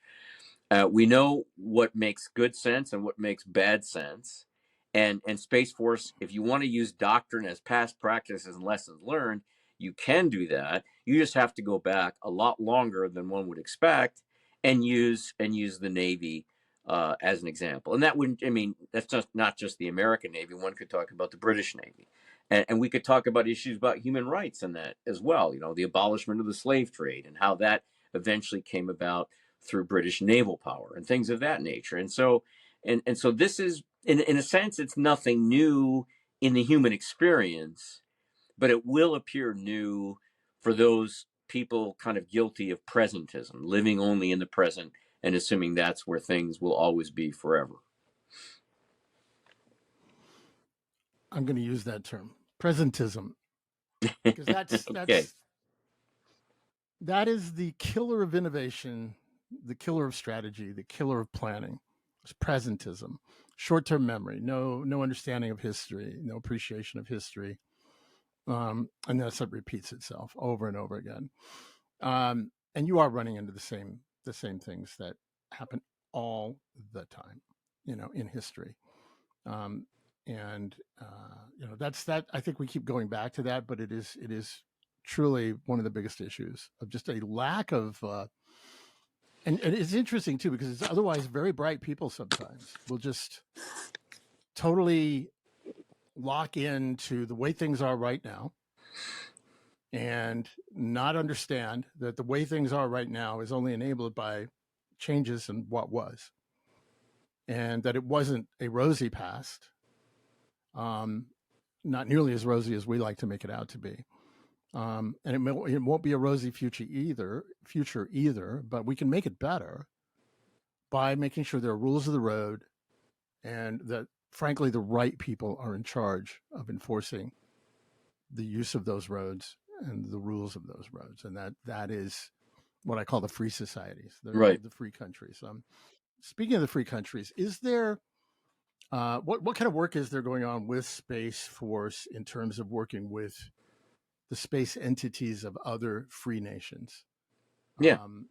We know what makes good sense and what makes bad sense. And Space Force, if you want to use doctrine as past practices and lessons learned, you can do that. You just have to go back a lot longer than one would expect and use the Navy as an example. And that wouldn't, I mean, that's just not just the American Navy. One could talk about the British Navy. And we could talk about issues about human rights in that as well. The abolishment of the slave trade and how that eventually came about through British naval power and things of that nature. And so this is, in a sense, it's nothing new in the human experience, but it will appear new for those people kind of guilty of presentism, living only in the present and assuming that's where things will always be forever. I'm going to use that term, presentism, because that's Okay. that is the killer of innovation, the killer of strategy, the killer of planning. It's presentism, short-term memory, no understanding of history, no appreciation of history, and that's what repeats itself over and over again. And you are running into the same things that happen all the time, in history. Um, and that's that. I think we keep going back to that, but it is truly one of the biggest issues of just a lack of. And it's interesting too because it's otherwise very bright people sometimes will just totally lock into the way things are right now and not understand that the way things are right now is only enabled by changes in what was, and that it wasn't a rosy past, um, not nearly as rosy as we like to make it out to be. And it won't be a rosy future either, but we can make it better by making sure there are rules of the road and that, frankly, the right people are in charge of enforcing the use of those roads and the rules of those roads. And that is what I call the free societies, Right. the free countries. Speaking of the free countries, is there what kind of work is there going on with Space Force in terms of working with the space entities of other free nations? Yeah. Um,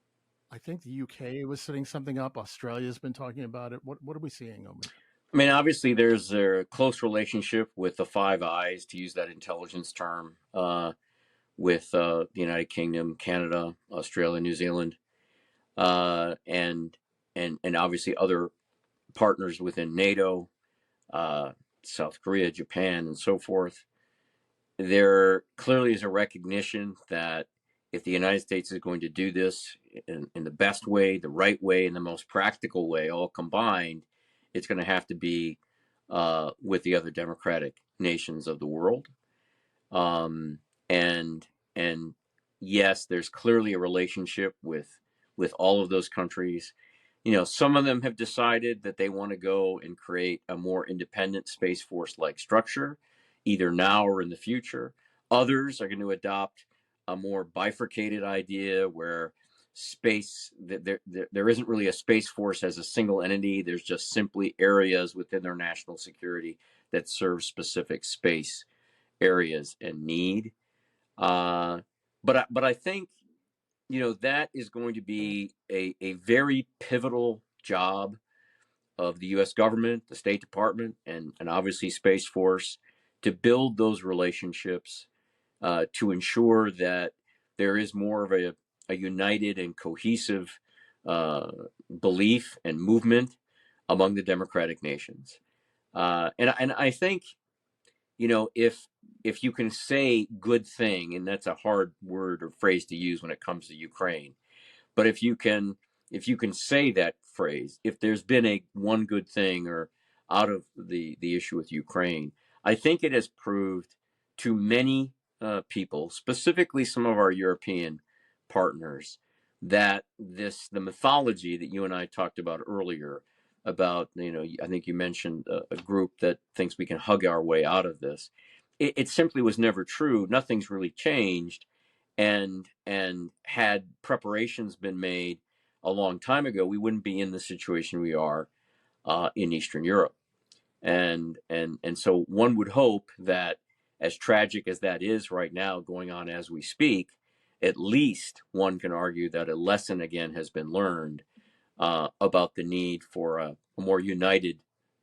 I think the UK was setting something up. Australia's been talking about it. What are we seeing over there? I mean, obviously, there's a close relationship with the Five Eyes, to use that intelligence term, with the United Kingdom, Canada, Australia, New Zealand, and obviously other partners within NATO, uh, South Korea, Japan, and so forth. There clearly is a recognition that if the United States is going to do this in the best way, the right way, and the most practical way, all combined, it's going to have to be with the other democratic nations of the world. Um, and and yes, there's clearly a relationship with all of those countries. Some of them have decided that they want to go and create a more independent Space Force like structure, either now or in the future. Others are going to adopt a more bifurcated idea where there isn't really a Space Force as a single entity. There's just simply areas within their national security that serve specific space areas and need. But I think that is going to be a very pivotal job of the U.S. government, the State Department, and obviously Space Force to build those relationships to ensure that there is more of a united and cohesive uh, belief and movement among the democratic nations. And I think if you can say good thing, and that's a hard word or phrase to use when it comes to Ukraine, but if you can say that phrase, if there's been a one good thing or out of the issue with Ukraine, I think it has proved to many people, specifically some of our European partners, that the mythology that you and I talked about earlier about, I think you mentioned a group that thinks we can hug our way out of this. It simply was never true. Nothing's really changed, and had preparations been made a long time ago, we wouldn't be in the situation we are in Eastern Europe. And so one would hope that, as tragic as that is right now, going on as we speak, at least one can argue that a lesson again has been learned about the need for a more united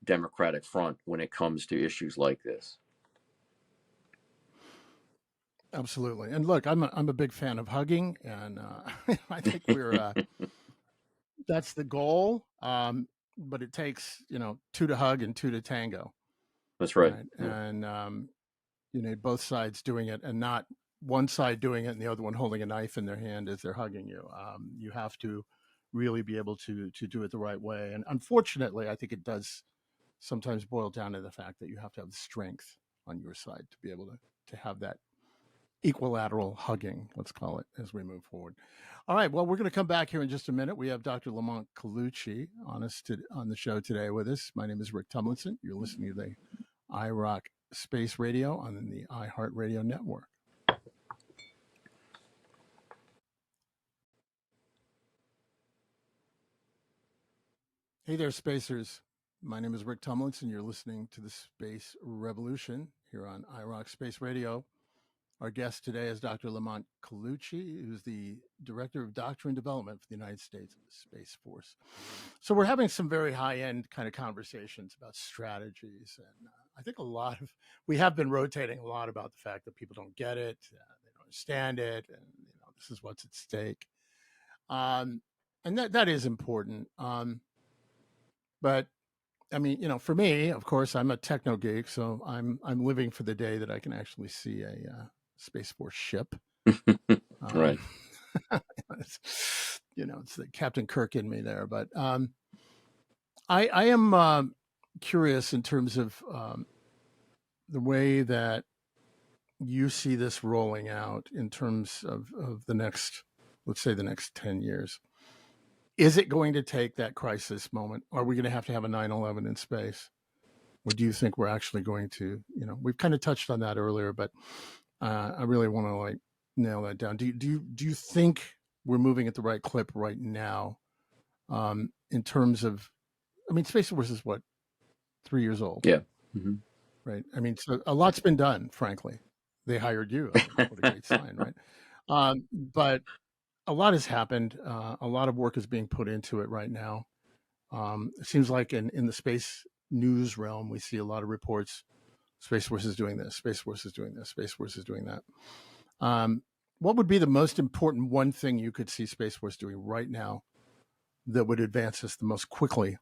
democratic front when it comes to issues like this. Absolutely. And look, I'm a big fan of hugging, and I think we're that's the goal. But it takes two to hug and two to tango, That's right. right? Yeah. And both sides doing it, and not one side doing it and the other one holding a knife in their hand as they're hugging you. You have to really be able to do it the right way. And unfortunately, I think it does sometimes boil down to the fact that you have to have the strength on your side to be able to have that equilateral hugging, let's call it, as we move forward. All right. Well, we're going to come back here in just a minute. We have Dr. Lamont Colucci on the show today with us. My name is Rick Tumlinson. You're listening to the iRock Space Radio on the iHeartRadio network. Hey there, spacers. My name is Rick Tumlinson. You're listening to the Space Revolution here on iRock Space Radio. Our guest today is Dr. Lamont Colucci, who's the Director of Doctrine Development for the United States Space Force. So we're having some very high-end kind of conversations about strategies, and I think we have been rotating a lot about the fact that people don't get it, they don't understand it, and this is what's at stake. And that is important. But I mean, for me, of course, I'm a techno geek, so I'm living for the day that I can actually see a Space Force ship. Um, Right. it's the Captain Kirk in me there, but I am curious in terms of the way that you see this rolling out in terms of the next, let's say, the next 10 years. Is it going to take that crisis moment? Are we going to have a 9/11 in space? Or do you think we're actually going to, we've kind of touched on that earlier, but I really want to like nail that down. Do you think we're moving at the right clip right now in terms of, I mean, Space Force is what, 3 years old, Yeah. Hmm. right? I mean, so a lot's been done, frankly. They hired you. I mean, what a great sign, right? But a lot has happened. A lot of work is being put into it right now. It seems like in the space news realm, we see a lot of reports. Space Force is doing this. Space Force is doing this. Space Force is doing that. Um, what would be the most important one thing you could see Space Force doing right now that would advance us the most quickly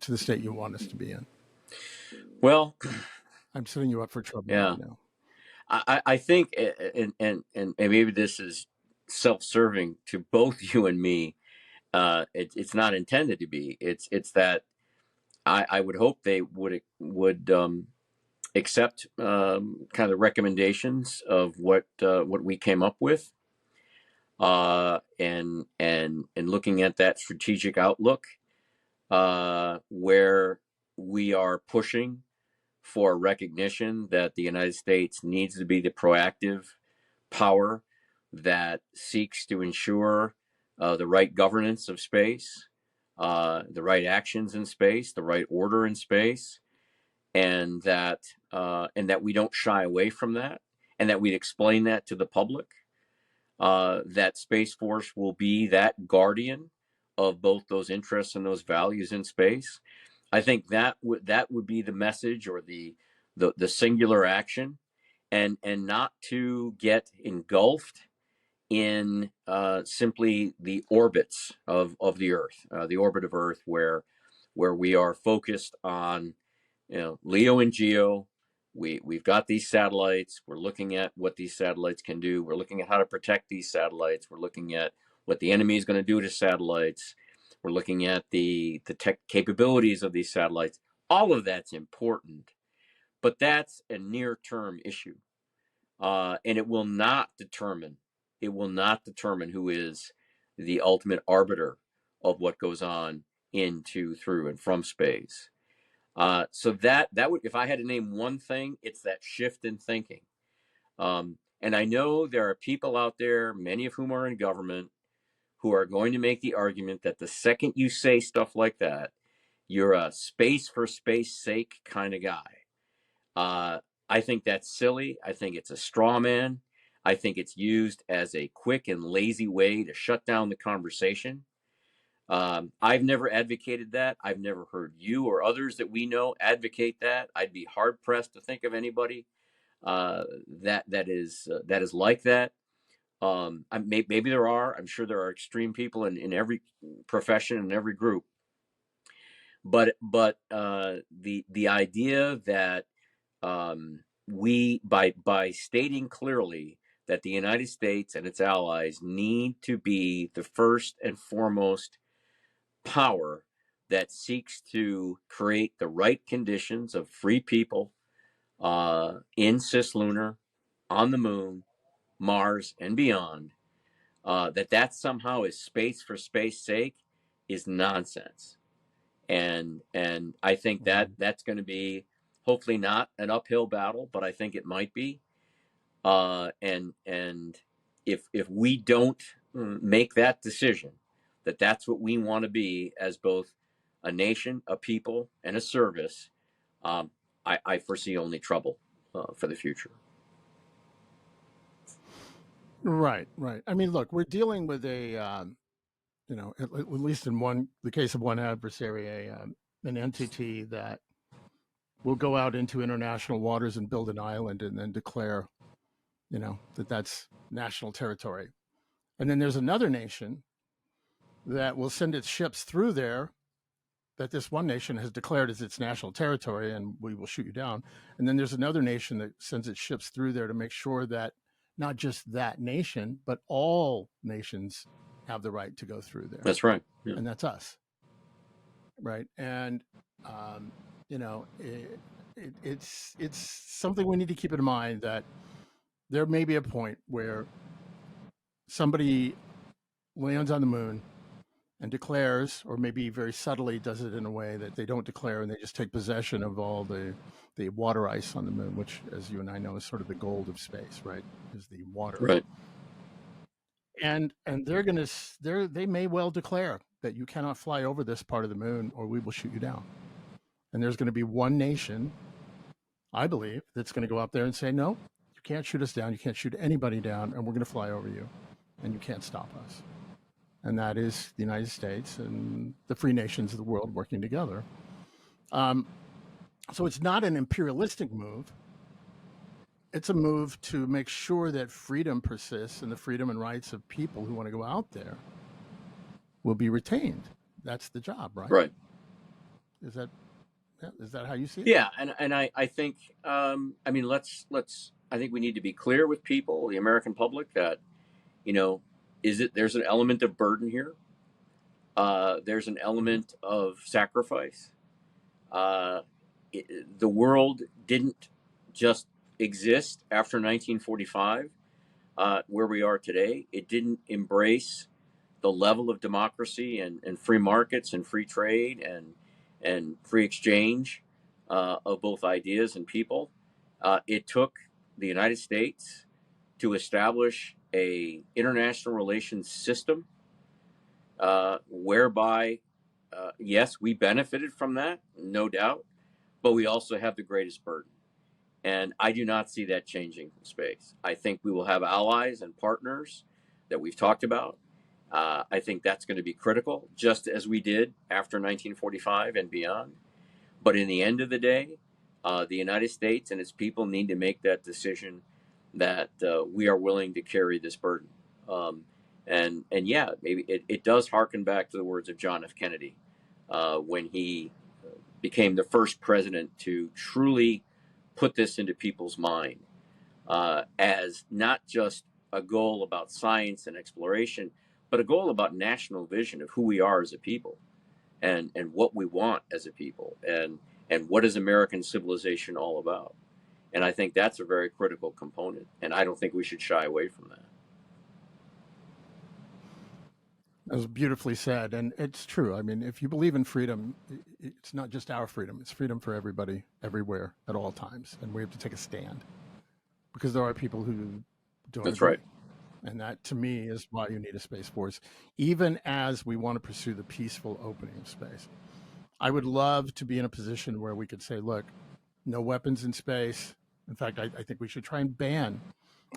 to the state you want us to be in? Well, I'm setting you up for trouble right yeah, now. I think, and maybe this is self-serving to both you and me. It's not intended to be. It's that I would hope they would accept kind of the recommendations of what we came up with, and looking at that strategic outlook, where we are pushing for recognition that the United States needs to be the proactive power that seeks to ensure the right governance of space, the right actions in space, the right order in space, and that we don't shy away from that, and that we explain that to the public. That Space Force will be that guardian of both those interests and those values in space. I think that would be the message, or the singular action, and not to get engulfed in simply the orbits of the Earth, the orbit of Earth, where we are focused on, Leo and Geo. We've got these satellites. We're looking at what these satellites can do. We're looking at how to protect these satellites. We're looking at what the enemy is going to do to satellites. We're looking at the tech capabilities of these satellites. All of that's important, but that's a near-term issue, and it will not determine who is the ultimate arbiter of what goes on into, through, and from space. So that would, if I had to name one thing, it's that shift in thinking. And I know there are people out there, many of whom are in government, who are going to make the argument that the second you say stuff like that, you're a space for space sake kind of guy. Uh, I think that's silly. I think it's a straw man. I think it's used as a quick and lazy way to shut down the conversation. I've never advocated that. I've never heard you or others that we know advocate that. I'd be hard pressed to think of anybody that is like that. Maybe there are. I'm sure there are extreme people in every profession and every group. But the idea that we by stating clearly that the United States and its allies need to be the first and foremost power that seeks to create the right conditions of free people in cislunar, on the moon, Mars, and beyond, that somehow is space for space sake, is nonsense. And I think that Mhm. that's going to be, hopefully not an uphill battle, but I think it might be. And if we don't make that decision, that that's what we want to be as both a nation, a people, and a service, um, I foresee only trouble for the future. Right, right. I mean, look, we're dealing with a, at least in the case of one adversary, an entity that will go out into international waters and build an island and then declare, that that's national territory. And then there's another nation that will send its ships through there that this one nation has declared as its national territory, and we will shoot you down. And then there's another nation that sends its ships through there to make sure that not just that nation, but all nations have the right to go through there. That's right. Yeah. And that's us, right? And um, you know, it's something we need to keep in mind, that there may be a point where somebody lands on the moon and declares, or maybe very subtly does it in a way that they don't declare, and they just take possession of all the water ice on the moon, which, as you and I know, is sort of the gold of space, right? Is the water. Right. And they may well declare that you cannot fly over this part of the moon, or we will shoot you down. And there's going to be one nation, I believe, that's going to go up there and say, no, you can't shoot us down, you can't shoot anybody down, and we're going to fly over you, and you can't stop us. And that is the United States and the free nations of the world working together. So it's not an imperialistic move. It's a move to make sure that freedom persists, and the freedom and rights of people who want to go out there will be retained. That's the job, right? Right. Is that how you see it? Yeah, and I think I mean let's I think we need to be clear with people, the American public, that there's an element of burden here. There's an element of sacrifice. The world didn't just exist after 1945, where we are today. It didn't embrace the level of democracy and free markets and free trade and free exchange of both ideas and people. It took the United States to establish a international relations system whereby, yes, we benefited from that, no doubt, but we also have the greatest burden. And I do not see that changing in space. I think we will have allies and partners that we've talked about. I think that's going to be critical, just as we did after 1945 and beyond. But in the end of the day, the United States and its people need to make that decision that we are willing to carry this burden. And yeah, maybe it does harken back to the words of John F. Kennedy when he became the first president to truly put this into people's mind as not just a goal about science and exploration, but a goal about national vision of who we are as a people and what we want as a people and what is American civilization all about. And I think that's a very critical component, and I don't think we should shy away from that. That was beautifully said, and it's true. I mean, if you believe in freedom, it's not just our freedom, it's freedom for everybody, everywhere, at all times. And we have to take a stand, because there are people who don't That's agree. right. And that, to me, is why you need a Space Force, even as we want to pursue the peaceful opening of space. I would love to be in a position where we could say, look, no weapons in space. In fact, I think we should try and ban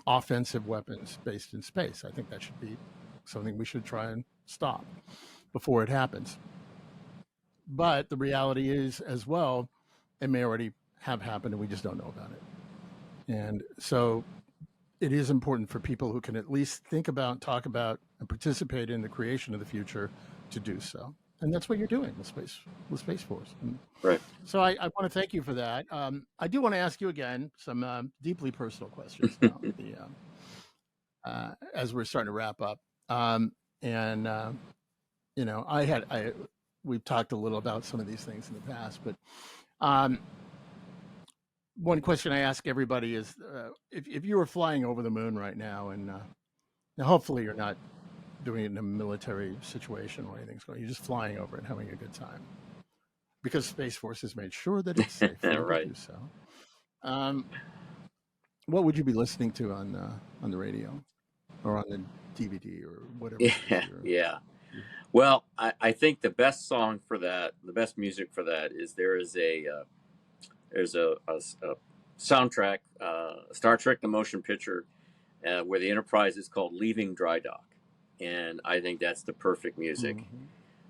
offensive weapons based in space. I think that should be something we should try and stop before it happens. But the reality is, as well, it may already have happened and we just don't know about it. And so it is important for people who can at least think about, talk about, and participate in the creation of the future to do so. And that's what you're doing with Space Force. And Right. so I want to thank you for that. I do want to ask you again some deeply personal questions now, as we're starting to wrap up. We've talked a little about some of these things in the past, but one question I ask everybody is, if you were flying over the moon right now, and now hopefully you're not doing it in a military situation or anything, you're just flying over it, having a good time, because Space Force has made sure that it's safe for you Right. to do so. What would you be listening to on the radio or on the DVD or whatever? Yeah. Well, I think the best song for that, the best music for that, is there's a soundtrack, Star Trek: The Motion Picture, where the Enterprise is called "Leaving Dry Dock," and I think that's the perfect music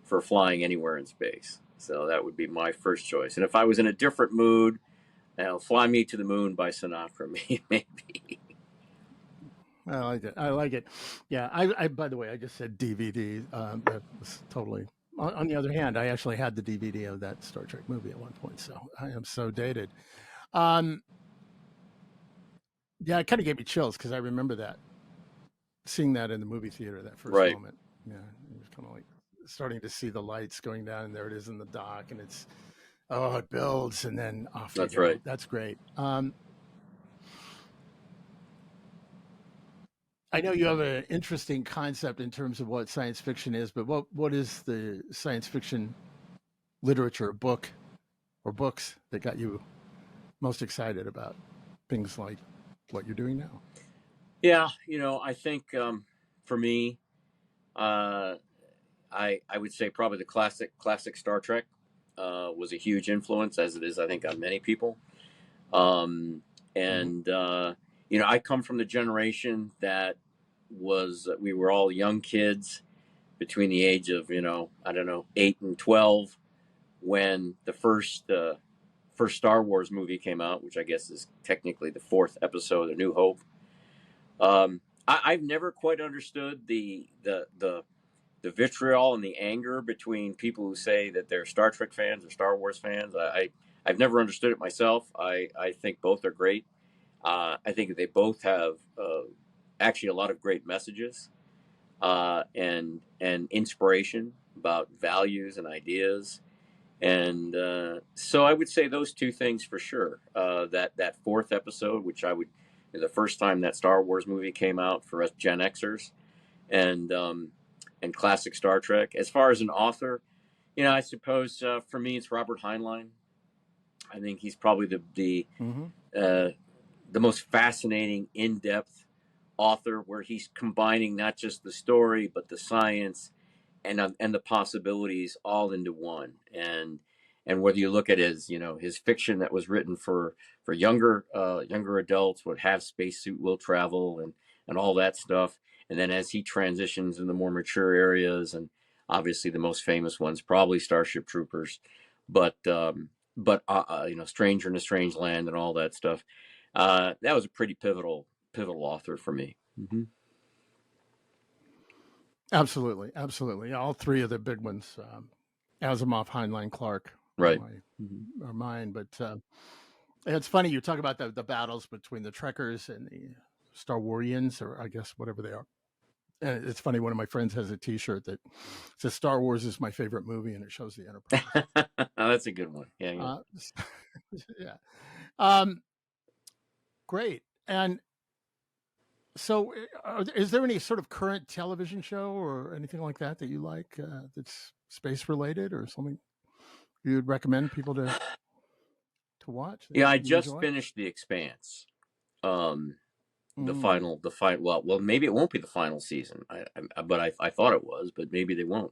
for flying anywhere in space. So that would be my first choice. And if I was in a different mood, "Fly Me to the Moon" by Sinatra, maybe. I like it. Yeah. I by the way, I just said DVD. That was totally On the other hand, I actually had the DVD of that Star Trek movie at one point, so I am so dated. Um, yeah, it kind of gave me chills because I remember that seeing that in the movie theater, that first Right. moment. Yeah, it was kind of like starting to see the lights going down, and there it is in the dock, and it's it builds, and then off they That's go. right. That's great. I know you have an interesting concept in terms of what science fiction is, but what is the science fiction literature, book, or books that got you most excited about things like what you're doing now? Yeah, I think for me, uh, I would say probably the classic Star Trek was a huge influence, as it is, I think, on many people. Um, Mm-hmm. and I come from the generation that we were all young kids between the age of I don't know 8 and 12 when the first Star Wars movie came out, which I guess is technically the fourth episode, A New Hope. I've never quite understood the vitriol and the anger between people who say that they're Star Trek fans or Star Wars fans. I've never understood it myself. I think both are great. I think they both have actually a lot of great messages and inspiration about values and ideas. And so I would say those two things for sure. That fourth episode, which I would the first time that Star Wars movie came out for us Gen Xers, and classic Star Trek. As far as an author, I suppose for me it's Robert Heinlein. I think he's probably Mm-hmm. uh, the most fascinating, in depth author, where he's combining not just the story but the science and the possibilities all into one. And whether you look at his fiction that was written for younger adults, would have spacesuit will travel and all that stuff, and then as he transitions in the more mature areas, and obviously the most famous ones probably Starship Troopers, but Stranger in a Strange Land and all that stuff. That was a pretty pivotal author for me. Mm-hmm. Absolutely, absolutely. All three of the big ones, Asimov, Heinlein, Clark, Right. Mm-hmm. are mine. But it's funny you talk about the battles between the Trekkers and the Star Warians, or I guess whatever they are. And it's funny. One of my friends has a T-shirt that says "Star Wars is my favorite movie," and it shows the Enterprise. Oh, that's a good one. Yeah, yeah. Uh, yeah, um, great. And so, is there any sort of current television show or anything like that that you like that's space related, or something you would recommend people to watch that Yeah, I you just enjoy? finished The Expanse. Um, Mm. the final, well, maybe it won't be the final season. But I thought it was, but maybe they won't.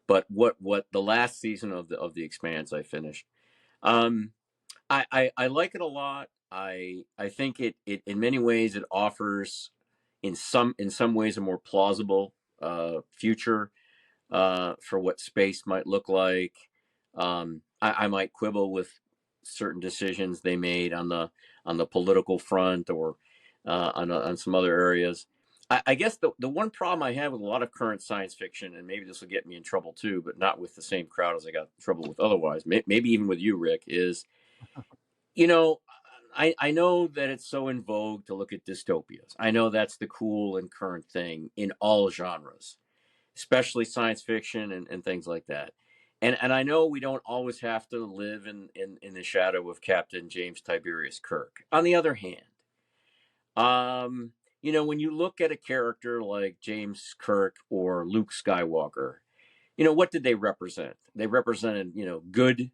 But what the last season of the Expanse I finished. Um, I like it a lot. I think it in many ways it offers in some ways a more plausible future for what space might look like. I might quibble with certain decisions they made on the political front, or on some other areas. I guess the one problem I have with a lot of current science fiction, and maybe this will get me in trouble too, but not with the same crowd as I got in trouble with otherwise, maybe even with you, Rick, is, you know, I know that it's so in vogue to look at dystopias. I know that's the cool and current thing in all genres, especially science fiction and things like that. And I know we don't always have to live in the shadow of Captain James Tiberius Kirk. On the other hand, um, when you look at a character like James Kirk or Luke Skywalker, what did they represent? They represented, good,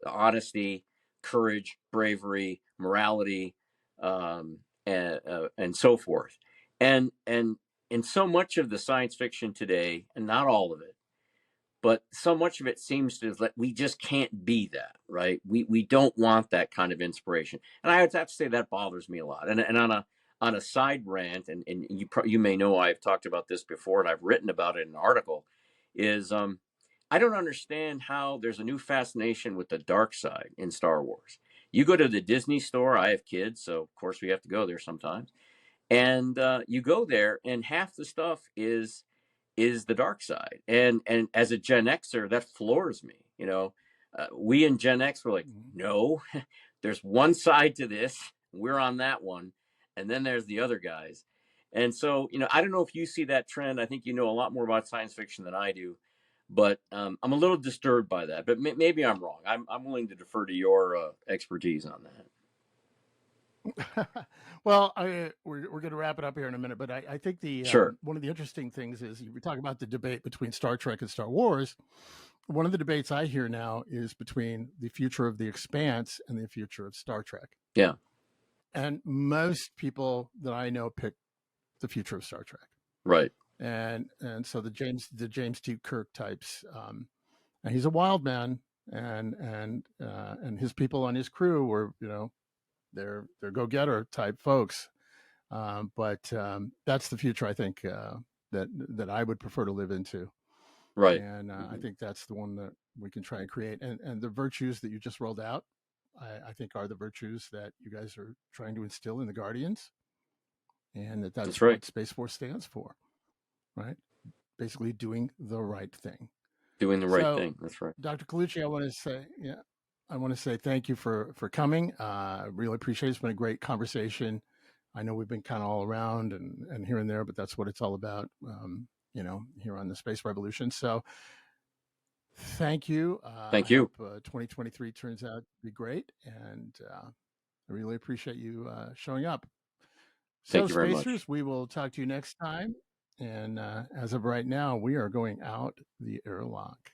honesty, courage, bravery, morality, and so forth. And in so much of the science fiction today, and not all of it, but so much of it seems to that we just can't be that, right? We don't want that kind of inspiration, and I would have to say that bothers me a lot. And on a side rant, and you may know I've talked about this before, and I've written about it in an article, is I don't understand how there's a new fascination with the dark side in Star Wars. You go to the Disney store. I have kids, so of course we have to go there sometimes. And you go there, and half the stuff is the dark side. And as a Gen Xer, that floors me. We in Gen X were like, no, there's one side to this. We're on that one, and then there's the other guys. And so, I don't know if you see that trend. I think you know a lot more about science fiction than I do, but I'm a little disturbed by that. But maybe I'm wrong. I'm willing to defer to your expertise on that. Well, we're going to wrap it up here in a minute, but I think Sure. one of the interesting things is we talk about the debate between Star Trek and Star Wars. One of the debates I hear now is between the future of The Expanse and the future of Star Trek. Yeah. And most people that I know pick the future of Star Trek. Right. And so the James T. Kirk types, and he's a wild man, and his people on his crew were, they're go-getter type folks. But that's the future I think that I would prefer to live into. Right. And I think that's the one that we can try and create. And the virtues that you just rolled out, I think are the virtues that you guys are trying to instill in the Guardians, and that's right. what Space Force stands for, right? Basically doing the right thing. Doing the right thing. That's right. Dr. Colucci, I want to say thank you for coming. I really appreciate it. It's been a great conversation. I know we've been kind of all around and here and there, but that's what it's all about, here on the Space Revolution. So thank you. Thank you. I hope 2023 turns out to be great, and I really appreciate you showing up. Thank you very much. Spacers, we will talk to you next time. And as of right now, we are going out the airlock.